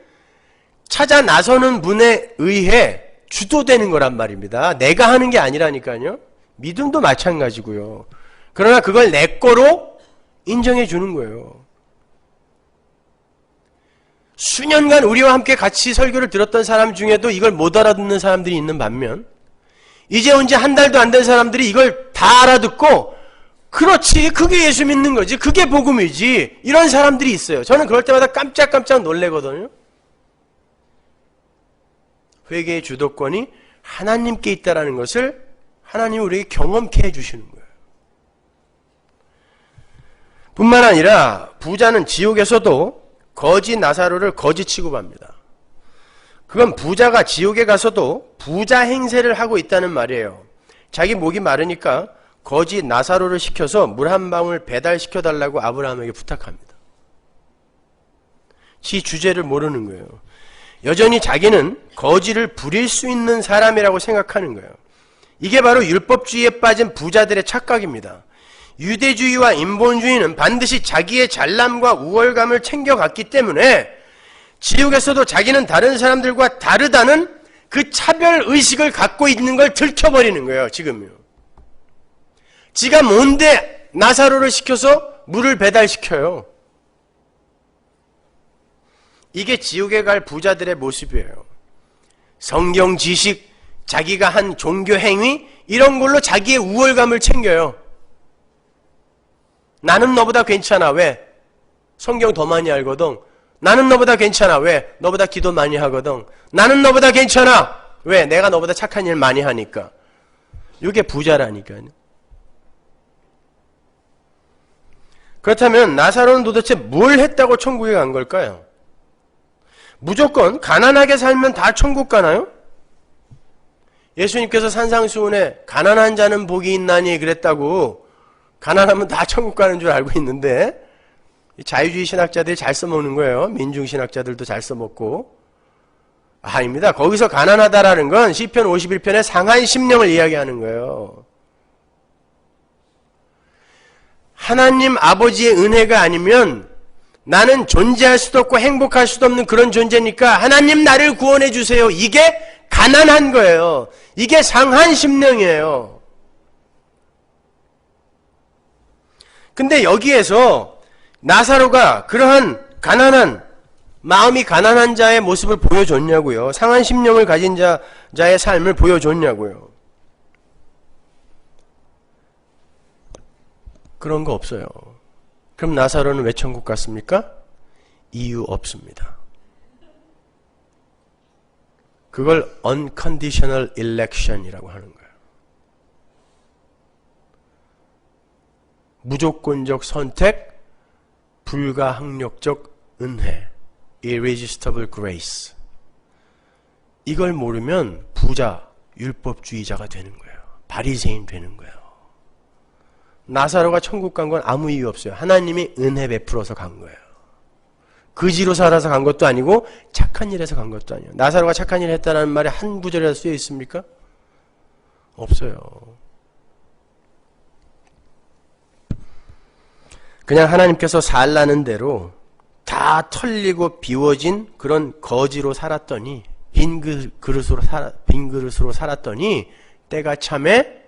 찾아 나서는 분에 의해 주도되는 거란 말입니다. 내가 하는 게 아니라니까요. 믿음도 마찬가지고요. 그러나 그걸 내 거로 인정해 주는 거예요. 수년간 우리와 함께 같이 설교를 들었던 사람 중에도 이걸 못 알아듣는 사람들이 있는 반면, 이제 온 지 한 달도 안 된 사람들이 이걸 다 알아듣고, 그렇지, 그게 예수 믿는 거지, 그게 복음이지, 이런 사람들이 있어요. 저는 그럴 때마다 깜짝깜짝 놀래거든요. 회개의 주도권이 하나님께 있다는 것을 하나님이 우리에게 경험케 해주시는 거예요. 뿐만 아니라 부자는 지옥에서도 거지 나사로를 거지 취급합니다. 그건 부자가 지옥에 가서도 부자 행세를 하고 있다는 말이에요. 자기 목이 마르니까 거지 나사로를 시켜서 물 한 방울 배달시켜달라고 아브라함에게 부탁합니다. 지 주제를 모르는 거예요. 여전히 자기는 거지를 부릴 수 있는 사람이라고 생각하는 거예요. 이게 바로 율법주의에 빠진 부자들의 착각입니다. 유대주의와 인본주의는 반드시 자기의 잘남과 우월감을 챙겨갔기 때문에 지옥에서도 자기는 다른 사람들과 다르다는 그 차별의식을 갖고 있는 걸 들켜버리는 거예요, 지금요. 지가 뭔데 나사로를 시켜서 물을 배달시켜요. 이게 지옥에 갈 부자들의 모습이에요. 성경 지식, 자기가 한 종교 행위, 이런 걸로 자기의 우월감을 챙겨요. 나는 너보다 괜찮아. 왜? 성경 더 많이 알거든. 나는 너보다 괜찮아. 왜? 너보다 기도 많이 하거든. 나는 너보다 괜찮아. 왜? 내가 너보다 착한 일 많이 하니까. 이게 부자라니까요. 그렇다면 나사로는 도대체 뭘 했다고 천국에 간 걸까요? 무조건 가난하게 살면 다 천국 가나요? 예수님께서 산상수훈에 가난한 자는 복이 있나니 그랬다고, 가난하면 다 천국 가는 줄 알고 있는데, 자유주의 신학자들이 잘 써먹는 거예요. 민중신학자들도 잘 써먹고. 아닙니다. 거기서 가난하다라는 건 시편 51편의 상한 심령을 이야기하는 거예요. 하나님 아버지의 은혜가 아니면 나는 존재할 수도 없고 행복할 수도 없는 그런 존재니까 하나님 나를 구원해 주세요. 이게 가난한 거예요. 이게 상한 심령이에요. 근데 여기에서 나사로가 그러한 가난한, 마음이 가난한 자의 모습을 보여줬냐고요. 상한 심령을 가진 자의 삶을 보여줬냐고요. 그런 거 없어요. 그럼 나사로는 왜 천국 갔습니까? 이유 없습니다. 그걸 unconditional election이라고 하는 거예요. 무조건적 선택, 불가항력적 은혜, irresistible grace. 이걸 모르면 부자, 율법주의자가 되는 거예요. 바리새인 되는 거예요. 나사로가 천국 간 건 아무 이유 없어요. 하나님이 은혜 베풀어서 간 거예요. 그지로 살아서 간 것도 아니고 착한 일에서 간 것도 아니에요. 나사로가 착한 일을 했다는 말이 한 구절이라도 쓰여 있습니까? 없어요. 그냥 하나님께서 살라는 대로 다 털리고 비워진 그런 거지로 살았더니, 빈 그릇으로 살았더니 때가 참에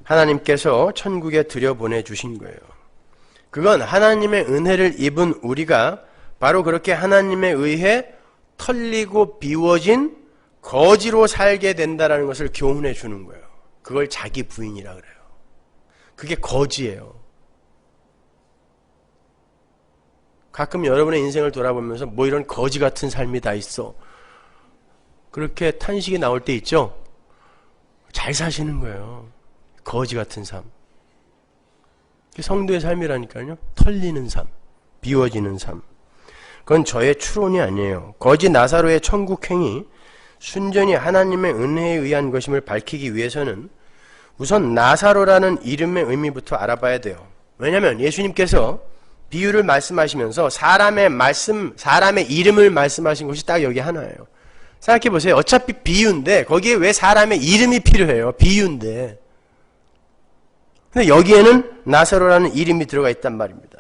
하나님께서 천국에 들여보내주신 거예요. 그건 하나님의 은혜를 입은 우리가 바로 그렇게 하나님에 의해 털리고 비워진 거지로 살게 된다는 것을 교훈해 주는 거예요. 그걸 자기 부인이라 그래요. 그게 거지예요. 가끔 여러분의 인생을 돌아보면서 뭐 이런 거지 같은 삶이 다 있어, 그렇게 탄식이 나올 때 있죠? 잘 사시는 거예요. 거지 같은 삶. 성도의 삶이라니까요. 털리는 삶, 비워지는 삶. 그건 저의 추론이 아니에요. 거지 나사로의 천국 행위, 순전히 하나님의 은혜에 의한 것임을 밝히기 위해서는 우선 나사로라는 이름의 의미부터 알아봐야 돼요. 왜냐하면 예수님께서 비유를 말씀하시면서 사람의 이름을 말씀하신 것이 딱 여기 하나예요. 생각해 보세요. 어차피 비유인데 거기에 왜 사람의 이름이 필요해요? 비유인데. 근데 여기에는 나사로라는 이름이 들어가 있단 말입니다.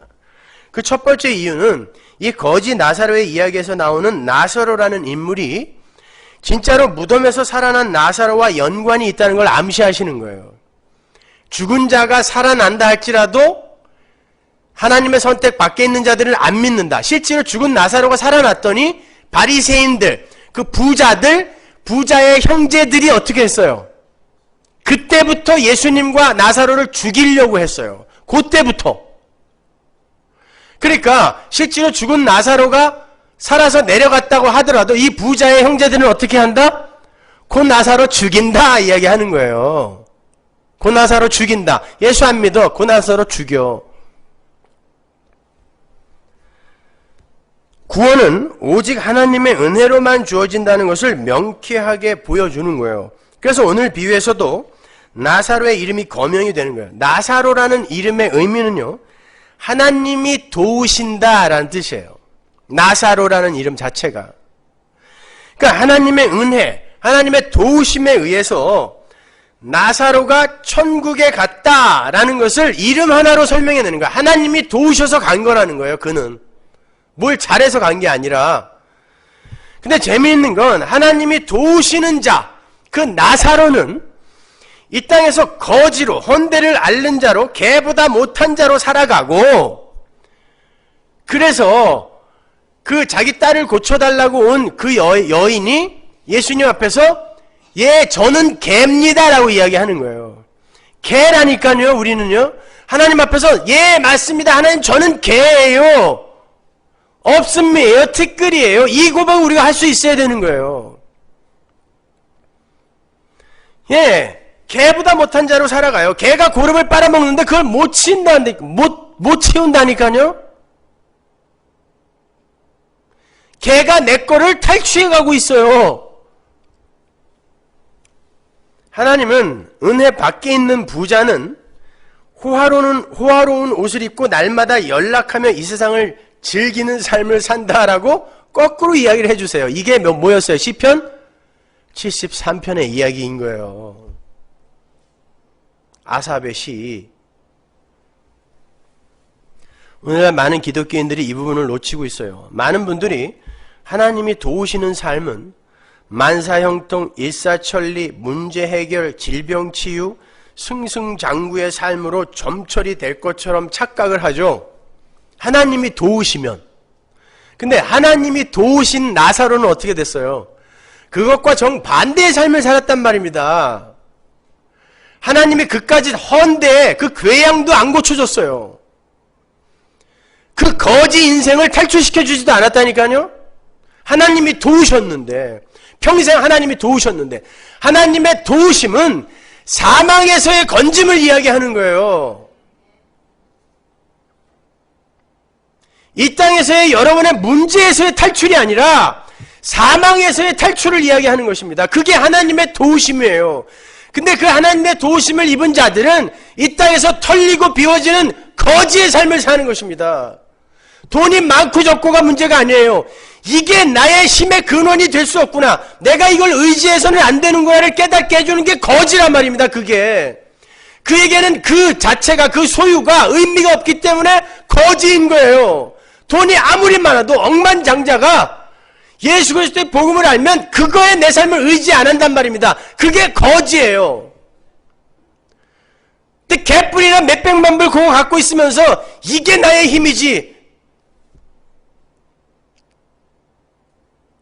그 첫 번째 이유는 이 거지 나사로의 이야기에서 나오는 나사로라는 인물이 진짜로 무덤에서 살아난 나사로와 연관이 있다는 걸 암시하시는 거예요. 죽은 자가 살아난다 할지라도 하나님의 선택 밖에 있는 자들을 안 믿는다. 실제로 죽은 나사로가 살아났더니 바리새인들, 그 부자들, 부자의 형제들이 어떻게 했어요? 그때부터 예수님과 나사로를 죽이려고 했어요. 그때부터. 그러니까 실제로 죽은 나사로가 살아서 내려갔다고 하더라도 이 부자의 형제들은 어떻게 한다? 그 나사로 죽인다 이야기하는 거예요. 그 나사로 죽인다. 예수 안 믿어. 그 나사로 죽여. 구원은 오직 하나님의 은혜로만 주어진다는 것을 명쾌하게 보여주는 거예요. 그래서 오늘 비유에서도 나사로의 이름이 거명이 되는 거예요. 나사로라는 이름의 의미는요, 하나님이 도우신다라는 뜻이에요. 나사로라는 이름 자체가. 그러니까 하나님의 은혜, 하나님의 도우심에 의해서 나사로가 천국에 갔다라는 것을 이름 하나로 설명해내는 거예요. 하나님이 도우셔서 간 거라는 거예요. 그는 뭘 잘해서 간 게 아니라. 근데 재미있는 건 하나님이 도우시는 자, 그 나사로는 이 땅에서 거지로 헌데를 앓는 자로 개보다 못한 자로 살아가고, 그래서 그 자기 딸을 고쳐달라고 온 그 여인이 예수님 앞에서 예, 저는 개입니다 라고 이야기하는 거예요. 개라니까요. 우리는요, 하나님 앞에서 예, 맞습니다. 하나님 저는 개예요. 없음이에요. 티끌이에요. 이 고백을 우리가 할 수 있어야 되는 거예요. 예, 개보다 못한 자로 살아가요. 개가 고름을 빨아먹는데 그걸 못 치운다니까요. 개가 내 거를 탈취해가고 있어요. 하나님은 은혜 밖에 있는 부자는 호화로운 옷을 입고 날마다 연락하며 이 세상을 즐기는 삶을 산다라고 거꾸로 이야기를 해주세요. 이게 뭐였어요? 시편 73편의 이야기인 거예요. 아삽의 시. 오늘날 많은 기독교인들이 이 부분을 놓치고 있어요. 많은 분들이 하나님이 도우시는 삶은 만사형통, 일사천리, 문제 해결, 질병 치유, 승승장구의 삶으로 점철이 될 것처럼 착각을 하죠. 하나님이 도우시면. 근데 하나님이 도우신 나사로는 어떻게 됐어요? 그것과 정반대의 삶을 살았단 말입니다. 하나님이 그까짓 헌데 그 궤양도 안 고쳐줬어요. 그 거지 인생을 탈출시켜 주지도 않았다니까요. 하나님이 도우셨는데, 평생 하나님이 도우셨는데, 하나님의 도우심은 사망에서의 건짐을 이야기하는 거예요. 이 땅에서의 여러분의 문제에서의 탈출이 아니라 사망에서의 탈출을 이야기하는 것입니다. 그게 하나님의 도우심이에요. 근데 그 하나님의 도우심을 입은 자들은 이 땅에서 털리고 비워지는 거지의 삶을 사는 것입니다. 돈이 많고 적고가 문제가 아니에요. 이게 나의 힘의 근원이 될 수 없구나, 내가 이걸 의지해서는 안 되는 거야를 깨닫게 해주는 게 거지란 말입니다. 그게 그에게는 그 자체가, 그 소유가 의미가 없기 때문에 거지인 거예요. 돈이 아무리 많아도 억만장자가 예수 그리스도의 복음을 알면 그거에 내 삶을 의지 안 한단 말입니다. 그게 거지예요. 근데 개뿔이나 몇백만 불 그거 갖고 있으면서 이게 나의 힘이지,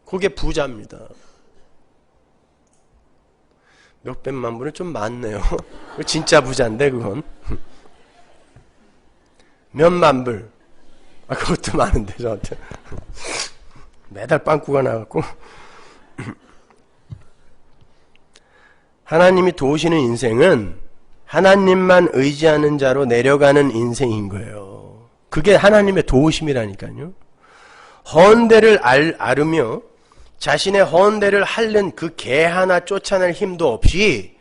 그게 부자입니다. 몇백만 불은 좀 많네요. 진짜 부자인데 그건. 몇만 불. 그것도 많은데 저한테. 매달 빵꾸가 나갖고. 하나님이 도우시는 인생은 하나님만 의지하는 자로 내려가는 인생인 거예요. 그게 하나님의 도우심이라니까요. 헌대를 앓으며 자신의 헌대를 핥는 그 개 하나 쫓아낼 힘도 없이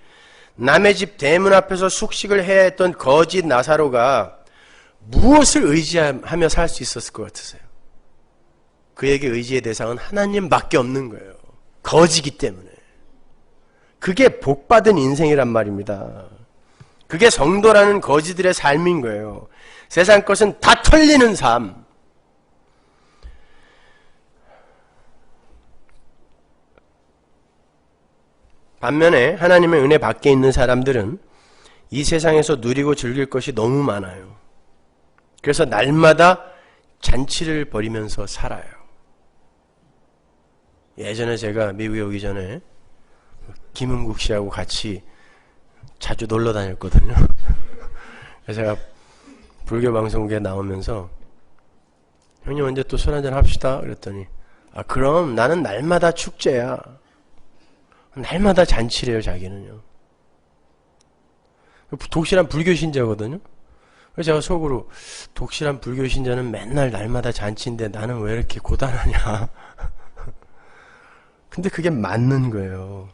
남의 집 대문 앞에서 숙식을 해야 했던 거짓 나사로가 무엇을 의지하며 살 수 있었을 것 같으세요? 그에게 의지의 대상은 하나님밖에 없는 거예요. 거지기 때문에. 그게 복받은 인생이란 말입니다. 그게 성도라는 거지들의 삶인 거예요. 세상 것은 다 털리는 삶. 반면에 하나님의 은혜 밖에 있는 사람들은 이 세상에서 누리고 즐길 것이 너무 많아요. 그래서 날마다 잔치를 벌이면서 살아요. 예전에 제가 미국에 오기 전에 김은국 씨하고 같이 자주 놀러 다녔거든요. 그래서 제가 불교 방송국에 나오면서 형님 언제 또 술 한잔 합시다 그랬더니 그럼 나는 날마다 축제야. 날마다 잔치래요 자기는요. 독실한 불교 신자거든요. 그래서 제가 속으로 독실한 불교 신자는 맨날 날마다 잔치인데 나는 왜 이렇게 고단하냐. 근데 그게 맞는 거예요.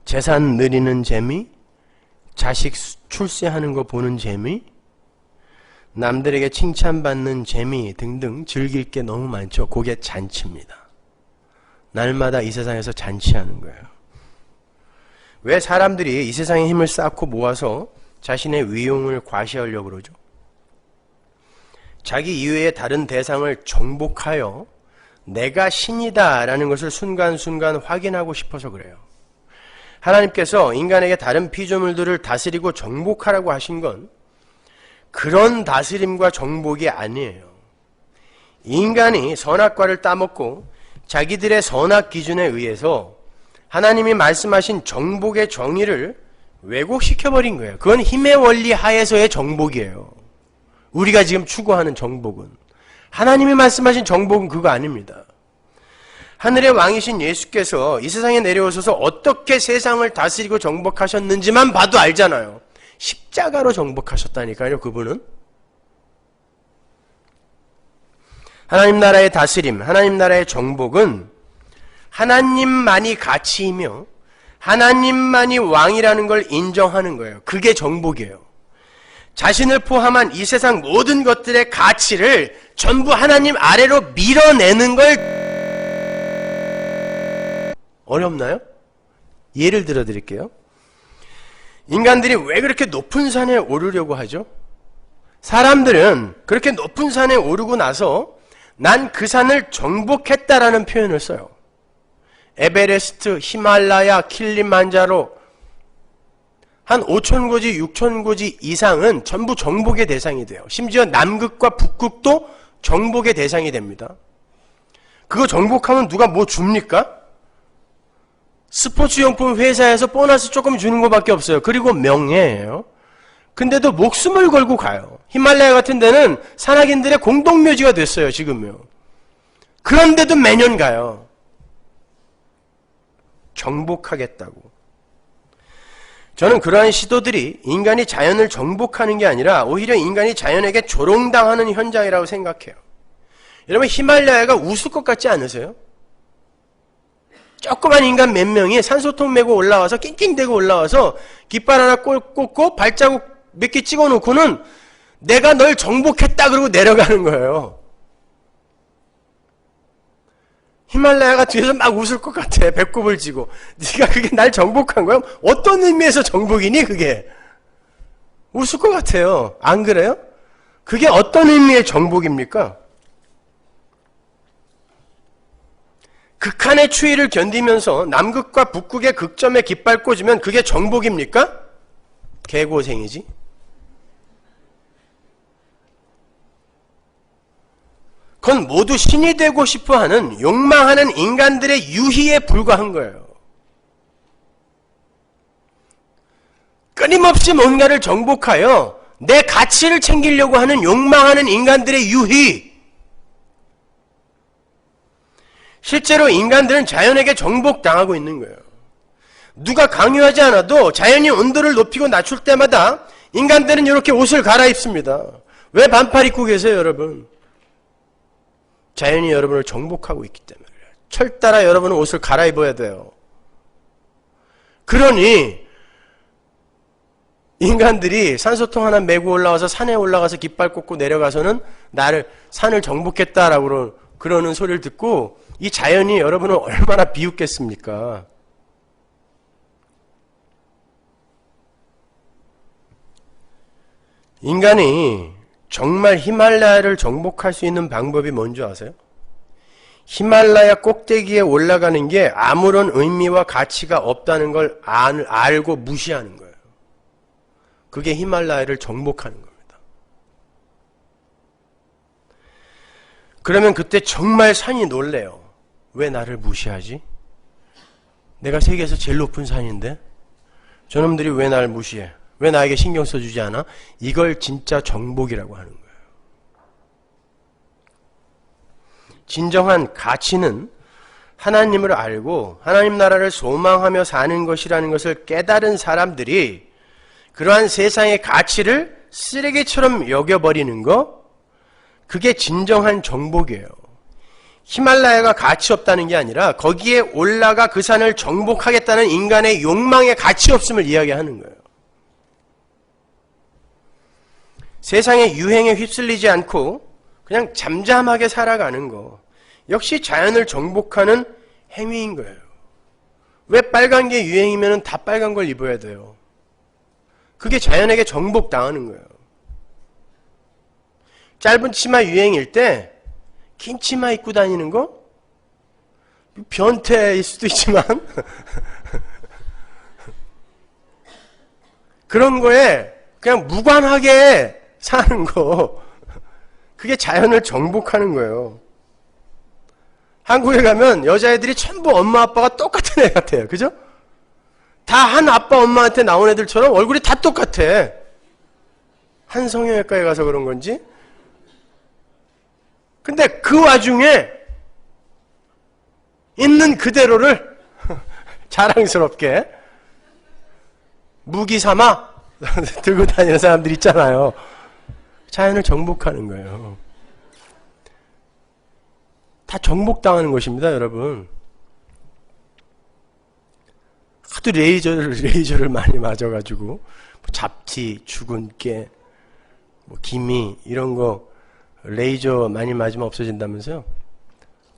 재산 늘리는 재미, 자식 출세하는 거 보는 재미, 남들에게 칭찬받는 재미 등등 즐길 게 너무 많죠. 그게 잔치입니다. 날마다 이 세상에서 잔치하는 거예요. 왜 사람들이 이 세상의 힘을 쌓고 모아서 자신의 위용을 과시하려고 그러죠? 자기 이외의 다른 대상을 정복하여 내가 신이다 라는 것을 순간순간 확인하고 싶어서 그래요. 하나님께서 인간에게 다른 피조물들을 다스리고 정복하라고 하신 건 그런 다스림과 정복이 아니에요. 인간이 선악과를 따먹고 자기들의 선악 기준에 의해서 하나님이 말씀하신 정복의 정의를 왜곡시켜버린 거예요. 그건 힘의 원리 하에서의 정복이에요. 우리가 지금 추구하는 정복은. 하나님이 말씀하신 정복은 그거 아닙니다. 하늘의 왕이신 예수께서 이 세상에 내려오셔서 어떻게 세상을 다스리고 정복하셨는지만 봐도 알잖아요. 십자가로 정복하셨다니까요, 그분은. 하나님 나라의 다스림, 하나님 나라의 정복은 하나님만이 가치이며 하나님만이 왕이라는 걸 인정하는 거예요. 그게 정복이에요. 자신을 포함한 이 세상 모든 것들의 가치를 전부 하나님 아래로 밀어내는 걸. 어렵나요? 예를 들어 드릴게요. 인간들이 왜 그렇게 높은 산에 오르려고 하죠? 사람들은 그렇게 높은 산에 오르고 나서 난 그 산을 정복했다라는 표현을 써요. 에베레스트, 히말라야, 킬리만자로 한 5,000고지, 6,000고지 이상은 전부 정복의 대상이 돼요. 심지어 남극과 북극도 정복의 대상이 됩니다. 그거 정복하면 누가 뭐 줍니까? 스포츠용품 회사에서 보너스 조금 주는 것밖에 없어요. 그리고 명예예요. 근데도 목숨을 걸고 가요. 히말라야 같은 데는 산악인들의 공동묘지가 됐어요, 지금요. 그런데도 매년 가요. 정복하겠다고. 저는 그러한 시도들이 인간이 자연을 정복하는 게 아니라 오히려 인간이 자연에게 조롱당하는 현장이라고 생각해요. 여러분, 히말라야가 웃을 것 같지 않으세요? 조그만 인간 몇 명이 산소통 메고 올라와서 낑낑대고 올라와서 깃발 하나 꽂고 발자국 몇 개 찍어놓고는 내가 널 정복했다 그러고 내려가는 거예요. 히말라야가 뒤에서 막 웃을 것 같아. 배꼽을 쥐고. 네가 그게 날 정복한 거야? 어떤 의미에서 정복이니 그게? 웃을 것 같아요. 안 그래요? 그게 어떤 의미의 정복입니까? 극한의 추위를 견디면서 남극과 북극의 극점에 깃발 꽂으면 그게 정복입니까? 개고생이지. 그건 모두 신이 되고 싶어하는 욕망하는 인간들의 유희에 불과한 거예요. 끊임없이 뭔가를 정복하여 내 가치를 챙기려고 하는 욕망하는 인간들의 유희. 실제로 인간들은 자연에게 정복당하고 있는 거예요. 누가 강요하지 않아도 자연이 온도를 높이고 낮출 때마다 인간들은 이렇게 옷을 갈아입습니다. 왜 반팔 입고 계세요, 여러분? 자연이 여러분을 정복하고 있기 때문에 그래요. 철따라 여러분은 옷을 갈아입어야 돼요. 그러니 인간들이 산소통 하나 메고 올라와서 산에 올라가서 깃발 꽂고 내려가서는 나를 산을 정복했다라고 그러는 소리를 듣고 이 자연이 여러분을 얼마나 비웃겠습니까? 인간이 정말 히말라야를 정복할 수 있는 방법이 뭔지 아세요? 히말라야 꼭대기에 올라가는 게 아무런 의미와 가치가 없다는 걸 알고 무시하는 거예요. 그게 히말라야를 정복하는 겁니다. 그러면 그때 정말 산이 놀래요. 왜 나를 무시하지? 내가 세계에서 제일 높은 산인데 저놈들이 왜 나를 무시해? 왜 나에게 신경 써주지 않아? 이걸 진짜 정복이라고 하는 거예요. 진정한 가치는 하나님을 알고 하나님 나라를 소망하며 사는 것이라는 것을 깨달은 사람들이 그러한 세상의 가치를 쓰레기처럼 여겨버리는 거, 그게 진정한 정복이에요. 히말라야가 가치 없다는 게 아니라 거기에 올라가 그 산을 정복하겠다는 인간의 욕망의 가치 없음을 이야기하는 거예요. 세상의 유행에 휩쓸리지 않고 그냥 잠잠하게 살아가는 거, 역시 자연을 정복하는 행위인 거예요. 왜 빨간 게 유행이면 다 빨간 걸 입어야 돼요? 그게 자연에게 정복당하는 거예요. 짧은 치마 유행일 때 긴 치마 입고 다니는 거? 변태일 수도 있지만 그런 거에 그냥 무관하게 사는 거, 그게 자연을 정복하는 거예요. 한국에 가면 여자애들이 전부 엄마 아빠가 똑같은 애 같아요. 그죠? 다 한 아빠 엄마한테 나온 애들처럼 얼굴이 다 똑같아. 한 성형외과에 가서 그런 건지. 근데 그 와중에 있는 그대로를 자랑스럽게 무기 삼아 들고 다니는 사람들 있잖아요. 자연을 정복하는 거예요. 다 정복당하는 것입니다, 여러분. 하도 레이저를 많이 맞아가지고 뭐 잡티, 죽은 깨, 뭐 기미 이런 거 레이저 많이 맞으면 없어진다면서요?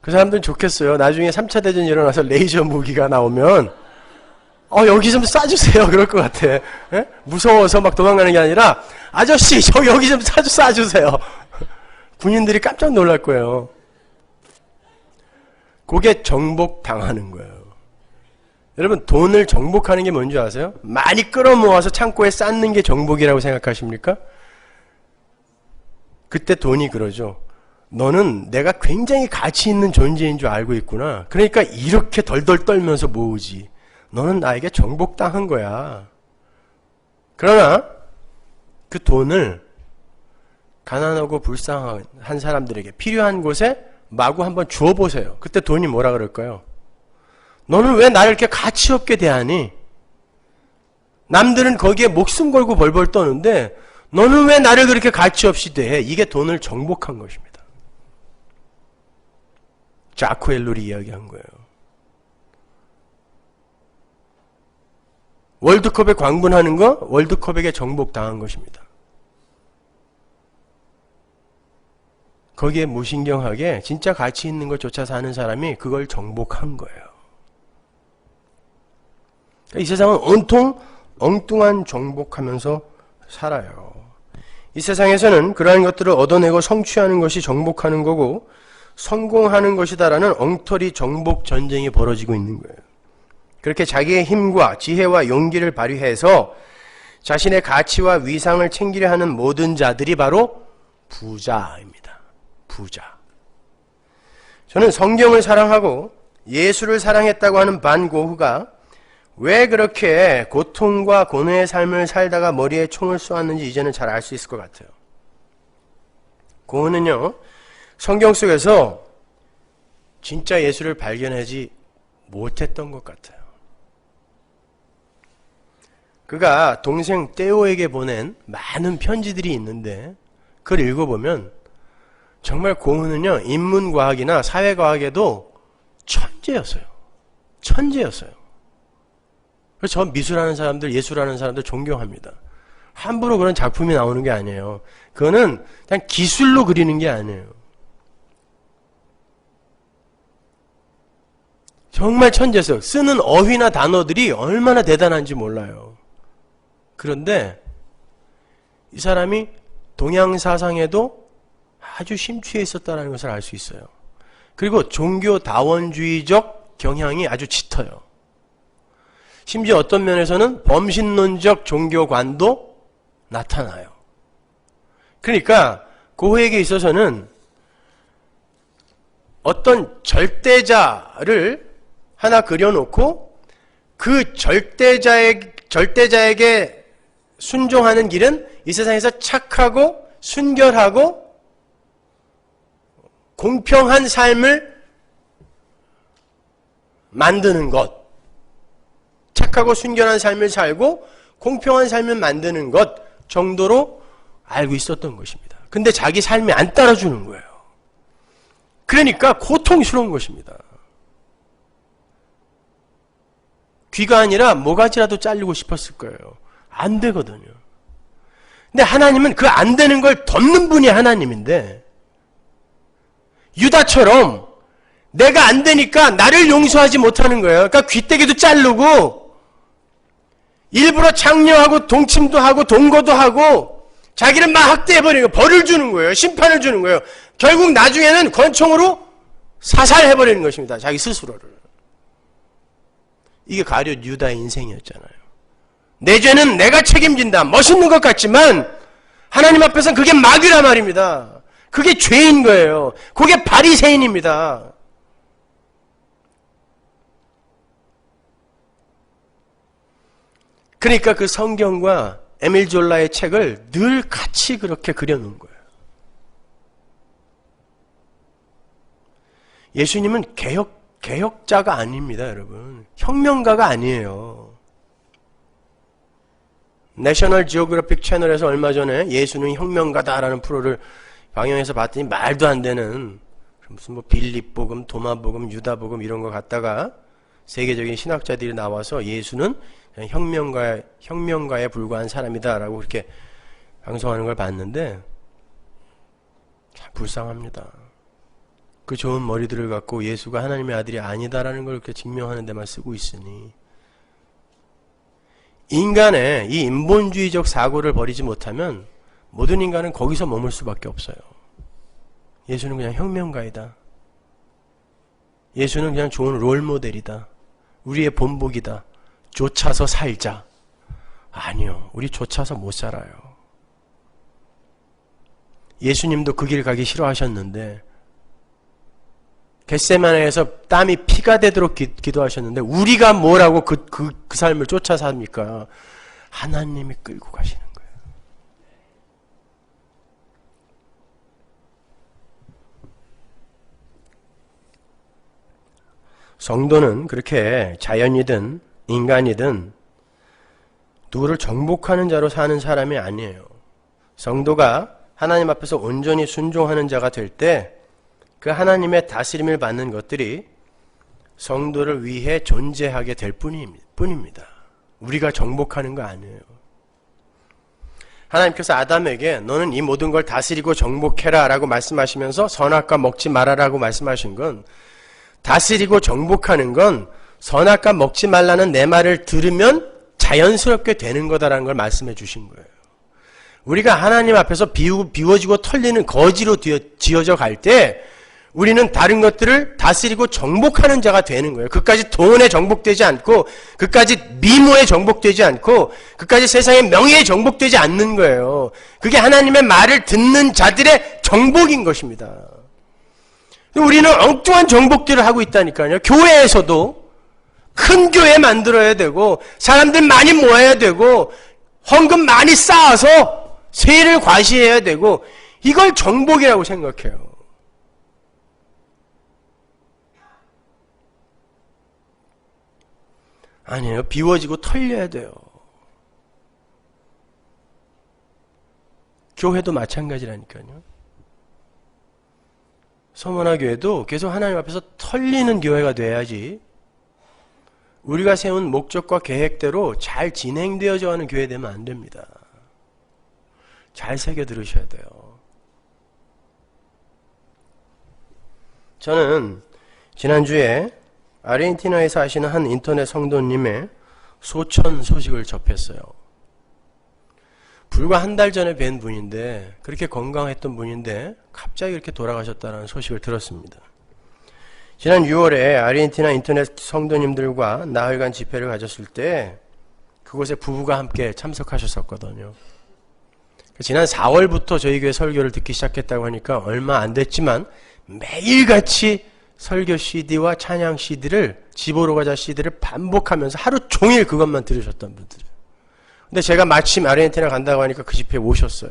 그 사람들은 좋겠어요. 나중에 3차 대전이 일어나서 레이저 무기가 나오면 여기 좀 쏴주세요. 그럴 것 같아. 에? 무서워서 막 도망가는 게 아니라 아저씨 저 여기 좀 쏴주세요. 군인들이 깜짝 놀랄 거예요. 그게 정복당하는 거예요. 여러분, 돈을 정복하는 게 뭔지 아세요? 많이 끌어모아서 창고에 쌓는 게 정복이라고 생각하십니까? 그때 돈이 그러죠. 너는 내가 굉장히 가치 있는 존재인 줄 알고 있구나. 그러니까 이렇게 덜덜 떨면서 모으지. 너는 나에게 정복당한 거야. 그러나 그 돈을 가난하고 불쌍한 사람들에게 필요한 곳에 마구 한번 주어보세요. 그때 돈이 뭐라 그럴까요? 너는 왜 나를 이렇게 가치 없게 대하니? 남들은 거기에 목숨 걸고 벌벌 떠는데 너는 왜 나를 그렇게 가치 없이 대해? 이게 돈을 정복한 것입니다. 자크 엘룰이 이야기한 거예요. 월드컵에 광분하는 거, 월드컵에게 정복당한 것입니다. 거기에 무신경하게 진짜 가치 있는 것조차 사는 사람이 그걸 정복한 거예요. 이 세상은 온통 엉뚱한 정복하면서 살아요. 이 세상에서는 그러한 것들을 얻어내고 성취하는 것이 정복하는 거고 성공하는 것이다라는 엉터리 정복 전쟁이 벌어지고 있는 거예요. 그렇게 자기의 힘과 지혜와 용기를 발휘해서 자신의 가치와 위상을 챙기려 하는 모든 자들이 바로 부자입니다. 부자. 저는 성경을 사랑하고 예수를 사랑했다고 하는 반 고흐가 왜 그렇게 고통과 고뇌의 삶을 살다가 머리에 총을 쏘았는지 이제는 잘 알 수 있을 것 같아요. 고흐는요, 성경 속에서 진짜 예수를 발견하지 못했던 것 같아요. 그가 동생 떼오에게 보낸 많은 편지들이 있는데 그걸 읽어보면 정말 고흐는요, 인문과학이나 사회과학에도 천재였어요. 천재였어요. 그래서 저 미술하는 사람들, 예술하는 사람들 존경합니다. 함부로 그런 작품이 나오는 게 아니에요. 그거는 그냥 기술로 그리는 게 아니에요. 정말 천재였어요. 쓰는 어휘나 단어들이 얼마나 대단한지 몰라요. 그런데 이 사람이 동양사상에도 아주 심취해 있었다는 것을 알 수 있어요. 그리고 종교다원주의적 경향이 아주 짙어요. 심지어 어떤 면에서는 범신론적 종교관도 나타나요. 그러니까 고흐에게 있어서는 어떤 절대자를 하나 그려놓고 그 절대자에게 순종하는 길은 이 세상에서 착하고 순결하고 공평한 삶을 만드는 것, 착하고 순결한 삶을 살고 공평한 삶을 만드는 것 정도로 알고 있었던 것입니다. 근데 자기 삶이 안 따라주는 거예요. 그러니까 고통스러운 것입니다. 귀가 아니라 모가지라도 잘리고 싶었을 거예요. 안 되거든요. 근데 하나님은 그 안 되는 걸 덮는 분이 하나님인데, 유다처럼 내가 안 되니까 나를 용서하지 못하는 거예요. 그러니까 귀때기도 자르고 일부러 장려하고 동침도 하고 동거도 하고 자기를 막 학대해버리는 거예요. 벌을 주는 거예요. 심판을 주는 거예요. 결국 나중에는 권총으로 사살해버리는 것입니다. 자기 스스로를. 이게 가룟 유다의 인생이었잖아요. 내 죄는 내가 책임진다. 멋있는 것 같지만 하나님 앞에서는 그게 마귀란 말입니다. 그게 죄인 거예요. 그게 바리새인입니다. 그러니까 그 성경과 에밀 졸라의 책을 늘 같이 그렇게 그려놓은 거예요. 예수님은 개혁자가 아닙니다, 여러분. 혁명가가 아니에요. 내셔널 지오그래픽 채널에서 얼마 전에 예수는 혁명가다라는 프로를 방영해서 봤더니 말도 안 되는 무슨 뭐 빌립복음, 도마복음, 유다복음 이런 거 갖다가 세계적인 신학자들이 나와서 예수는 혁명가에 불과한 사람이다라고 그렇게 방송하는 걸 봤는데 참 불쌍합니다. 그 좋은 머리들을 갖고 예수가 하나님의 아들이 아니다라는 걸 이렇게 증명하는 데만 쓰고 있으니 인간의 이 인본주의적 사고를 버리지 못하면 모든 인간은 거기서 머물 수밖에 없어요. 예수는 그냥 혁명가이다. 예수는 그냥 좋은 롤모델이다. 우리의 본보기다. 쫓아서 살자. 아니요. 우리 쫓아서 못 살아요. 예수님도 그 길 가기 싫어하셨는데 겟세마네에서 땀이 피가 되도록 기도하셨는데 우리가 뭐라고 그 삶을 쫓아 삽니까? 하나님이 끌고 가시는 거예요. 성도는 그렇게 자연이든 인간이든 누구를 정복하는 자로 사는 사람이 아니에요. 성도가 하나님 앞에서 온전히 순종하는 자가 될 때 그 하나님의 다스림을 받는 것들이 성도를 위해 존재하게 될 뿐입니다. 우리가 정복하는 거 아니에요. 하나님께서 아담에게 너는 이 모든 걸 다스리고 정복해라 라고 말씀하시면서 선악과 먹지 말아라고 말씀하신 건 다스리고 정복하는 건 선악과 먹지 말라는 내 말을 들으면 자연스럽게 되는 거다라는 걸 말씀해 주신 거예요. 우리가 하나님 앞에서 비워지고 털리는 거지로 지어져 갈 때 우리는 다른 것들을 다스리고 정복하는 자가 되는 거예요. 그까지 돈에 정복되지 않고 그까지 미모에 정복되지 않고 그까지 세상의 명예에 정복되지 않는 거예요. 그게 하나님의 말을 듣는 자들의 정복인 것입니다. 우리는 엉뚱한 정복들을 하고 있다니까요. 교회에서도 큰 교회 만들어야 되고 사람들 많이 모아야 되고 헌금 많이 쌓아서 세를 과시해야 되고 이걸 정복이라고 생각해요. 아니에요. 비워지고 털려야 돼요. 교회도 마찬가지라니까요. 서머나 교회도 계속 하나님 앞에서 털리는 교회가 돼야지 우리가 세운 목적과 계획대로 잘 진행되어져 가는 교회 되면 안 됩니다. 잘 새겨 들으셔야 돼요. 저는 지난주에 아르헨티나에 사시는 한 인터넷 성도님의 소천 소식을 접했어요. 불과 한 달 전에 뵌 분인데, 그렇게 건강했던 분인데 갑자기 이렇게 돌아가셨다는 소식을 들었습니다. 지난 6월에 아르헨티나 인터넷 성도님들과 나흘간 집회를 가졌을 때 그곳에 부부가 함께 참석하셨었거든요. 지난 4월부터 저희 교회 설교를 듣기 시작했다고 하니까 얼마 안 됐지만 매일같이 설교 CD와 찬양 CD를, 집으로 가자 CD를 반복하면서 하루 종일 그것만 들으셨던 분들이에요. 근데 제가 마침 아르헨티나 간다고 하니까 그 집회에 오셨어요.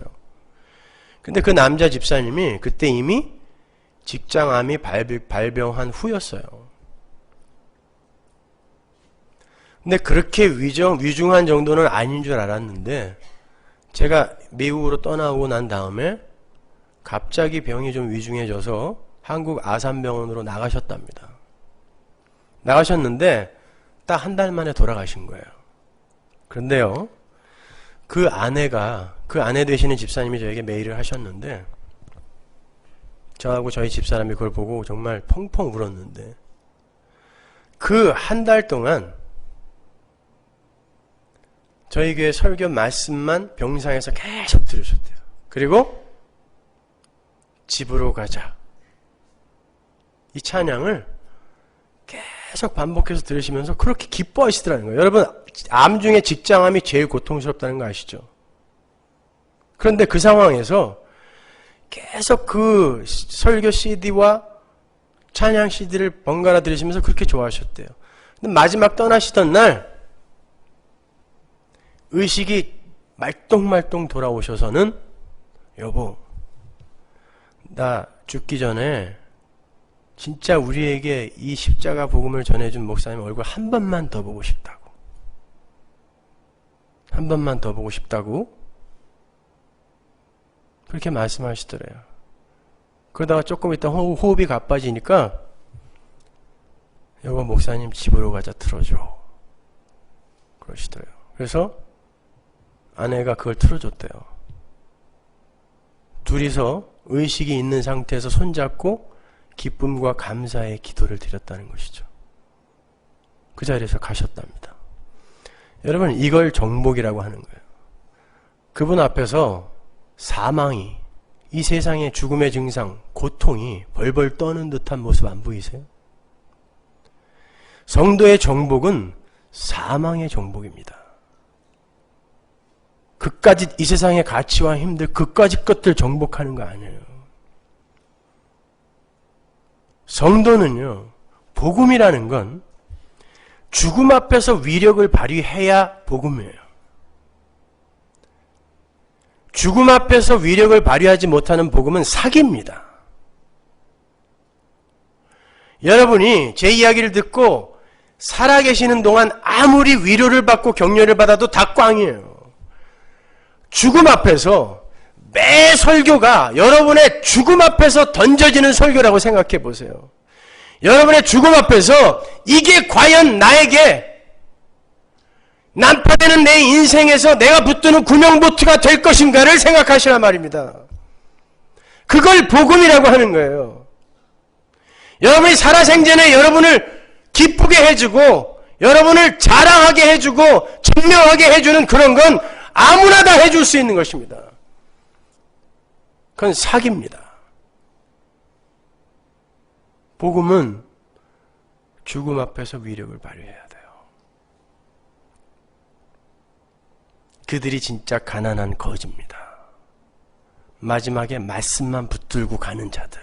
근데 그 남자 집사님이 그때 이미 직장암이 발병한 후였어요. 근데 그렇게 위중한 정도는 아닌 줄 알았는데, 제가 미국으로 떠나오고 난 다음에 갑자기 병이 좀 위중해져서 한국 아산병원으로 나가셨답니다. 나가셨는데 딱 한 달 만에 돌아가신 거예요. 그런데요, 그 아내 되시는 집사님이 저에게 메일을 하셨는데, 저하고 저희 집사람이 그걸 보고 정말 펑펑 울었는데, 그 한 달 동안 저희 교회 설교 말씀만 병상에서 계속 들으셨대요. 그리고 집으로 가자, 이 찬양을 계속 반복해서 들으시면서 그렇게 기뻐하시더라는 거예요. 여러분, 암 중에 직장암이 제일 고통스럽다는 거 아시죠? 그런데 그 상황에서 계속 그 설교 CD와 찬양 CD를 번갈아 들으시면서 그렇게 좋아하셨대요. 근데 마지막 떠나시던 날 의식이 말똥말똥 돌아오셔서는, 여보, 나 죽기 전에 진짜 우리에게 이 십자가 복음을 전해준 목사님 얼굴 한 번만 더 보고 싶다고. 한 번만 더 보고 싶다고 그렇게 말씀하시더래요. 그러다가 조금 있다 호흡이 가빠지니까, 여보, 목사님 집으로 가자 틀어줘, 그러시더래요. 그래서 아내가 그걸 틀어줬대요. 둘이서 의식이 있는 상태에서 손잡고 기쁨과 감사의 기도를 드렸다는 것이죠. 그 자리에서 가셨답니다. 여러분, 이걸 정복이라고 하는 거예요. 그분 앞에서 사망이, 이 세상의 죽음의 증상, 고통이 벌벌 떠는 듯한 모습 안 보이세요? 성도의 정복은 사망의 정복입니다. 그까짓 이 세상의 가치와 힘들, 그까짓 것들 정복하는 거 아니에요. 성도는요, 복음이라는 건 죽음 앞에서 위력을 발휘해야 복음이에요. 죽음 앞에서 위력을 발휘하지 못하는 복음은 사기입니다. 여러분이 제 이야기를 듣고 살아계시는 동안 아무리 위로를 받고 격려를 받아도 다 꽝이에요. 죽음 앞에서, 매 설교가 여러분의 죽음 앞에서 던져지는 설교라고 생각해 보세요. 여러분의 죽음 앞에서 이게 과연 나에게 난파되는 내 인생에서 내가 붙드는 구명보트가 될 것인가를 생각하시란 말입니다. 그걸 복음이라고 하는 거예요. 여러분이 살아생전에 여러분을 기쁘게 해주고 여러분을 자랑하게 해주고 증명하게 해주는 그런 건 아무나 다 해줄 수 있는 것입니다. 그건 사기입니다. 복음은 죽음 앞에서 위력을 발휘해야 돼요. 그들이 진짜 가난한 거지입니다. 마지막에 말씀만 붙들고 가는 자들.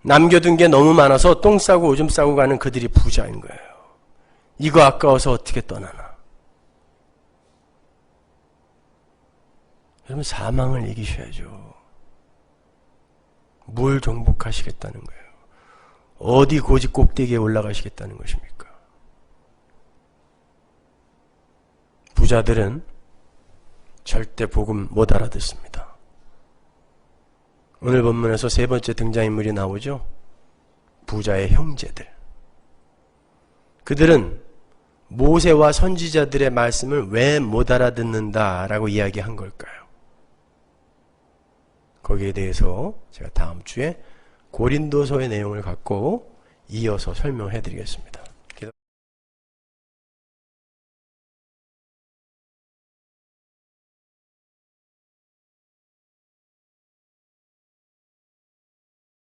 남겨둔 게 너무 많아서 똥 싸고 오줌 싸고 가는 그들이 부자인 거예요. 이거 아까워서 어떻게 떠나나. 여러분, 사망을 이기셔야죠. 뭘 정복하시겠다는 거예요? 어디 고지 꼭대기에 올라가시겠다는 것입니까? 부자들은 절대 복음 못 알아듣습니다. 오늘 본문에서 세 번째 등장인물이 나오죠. 부자의 형제들. 그들은 모세와 선지자들의 말씀을 왜 못 알아듣는다라고 이야기한 걸까요? 거기에 대해서 제가 다음 주에 고린도서의 내용을 갖고 이어서 설명해 드리겠습니다.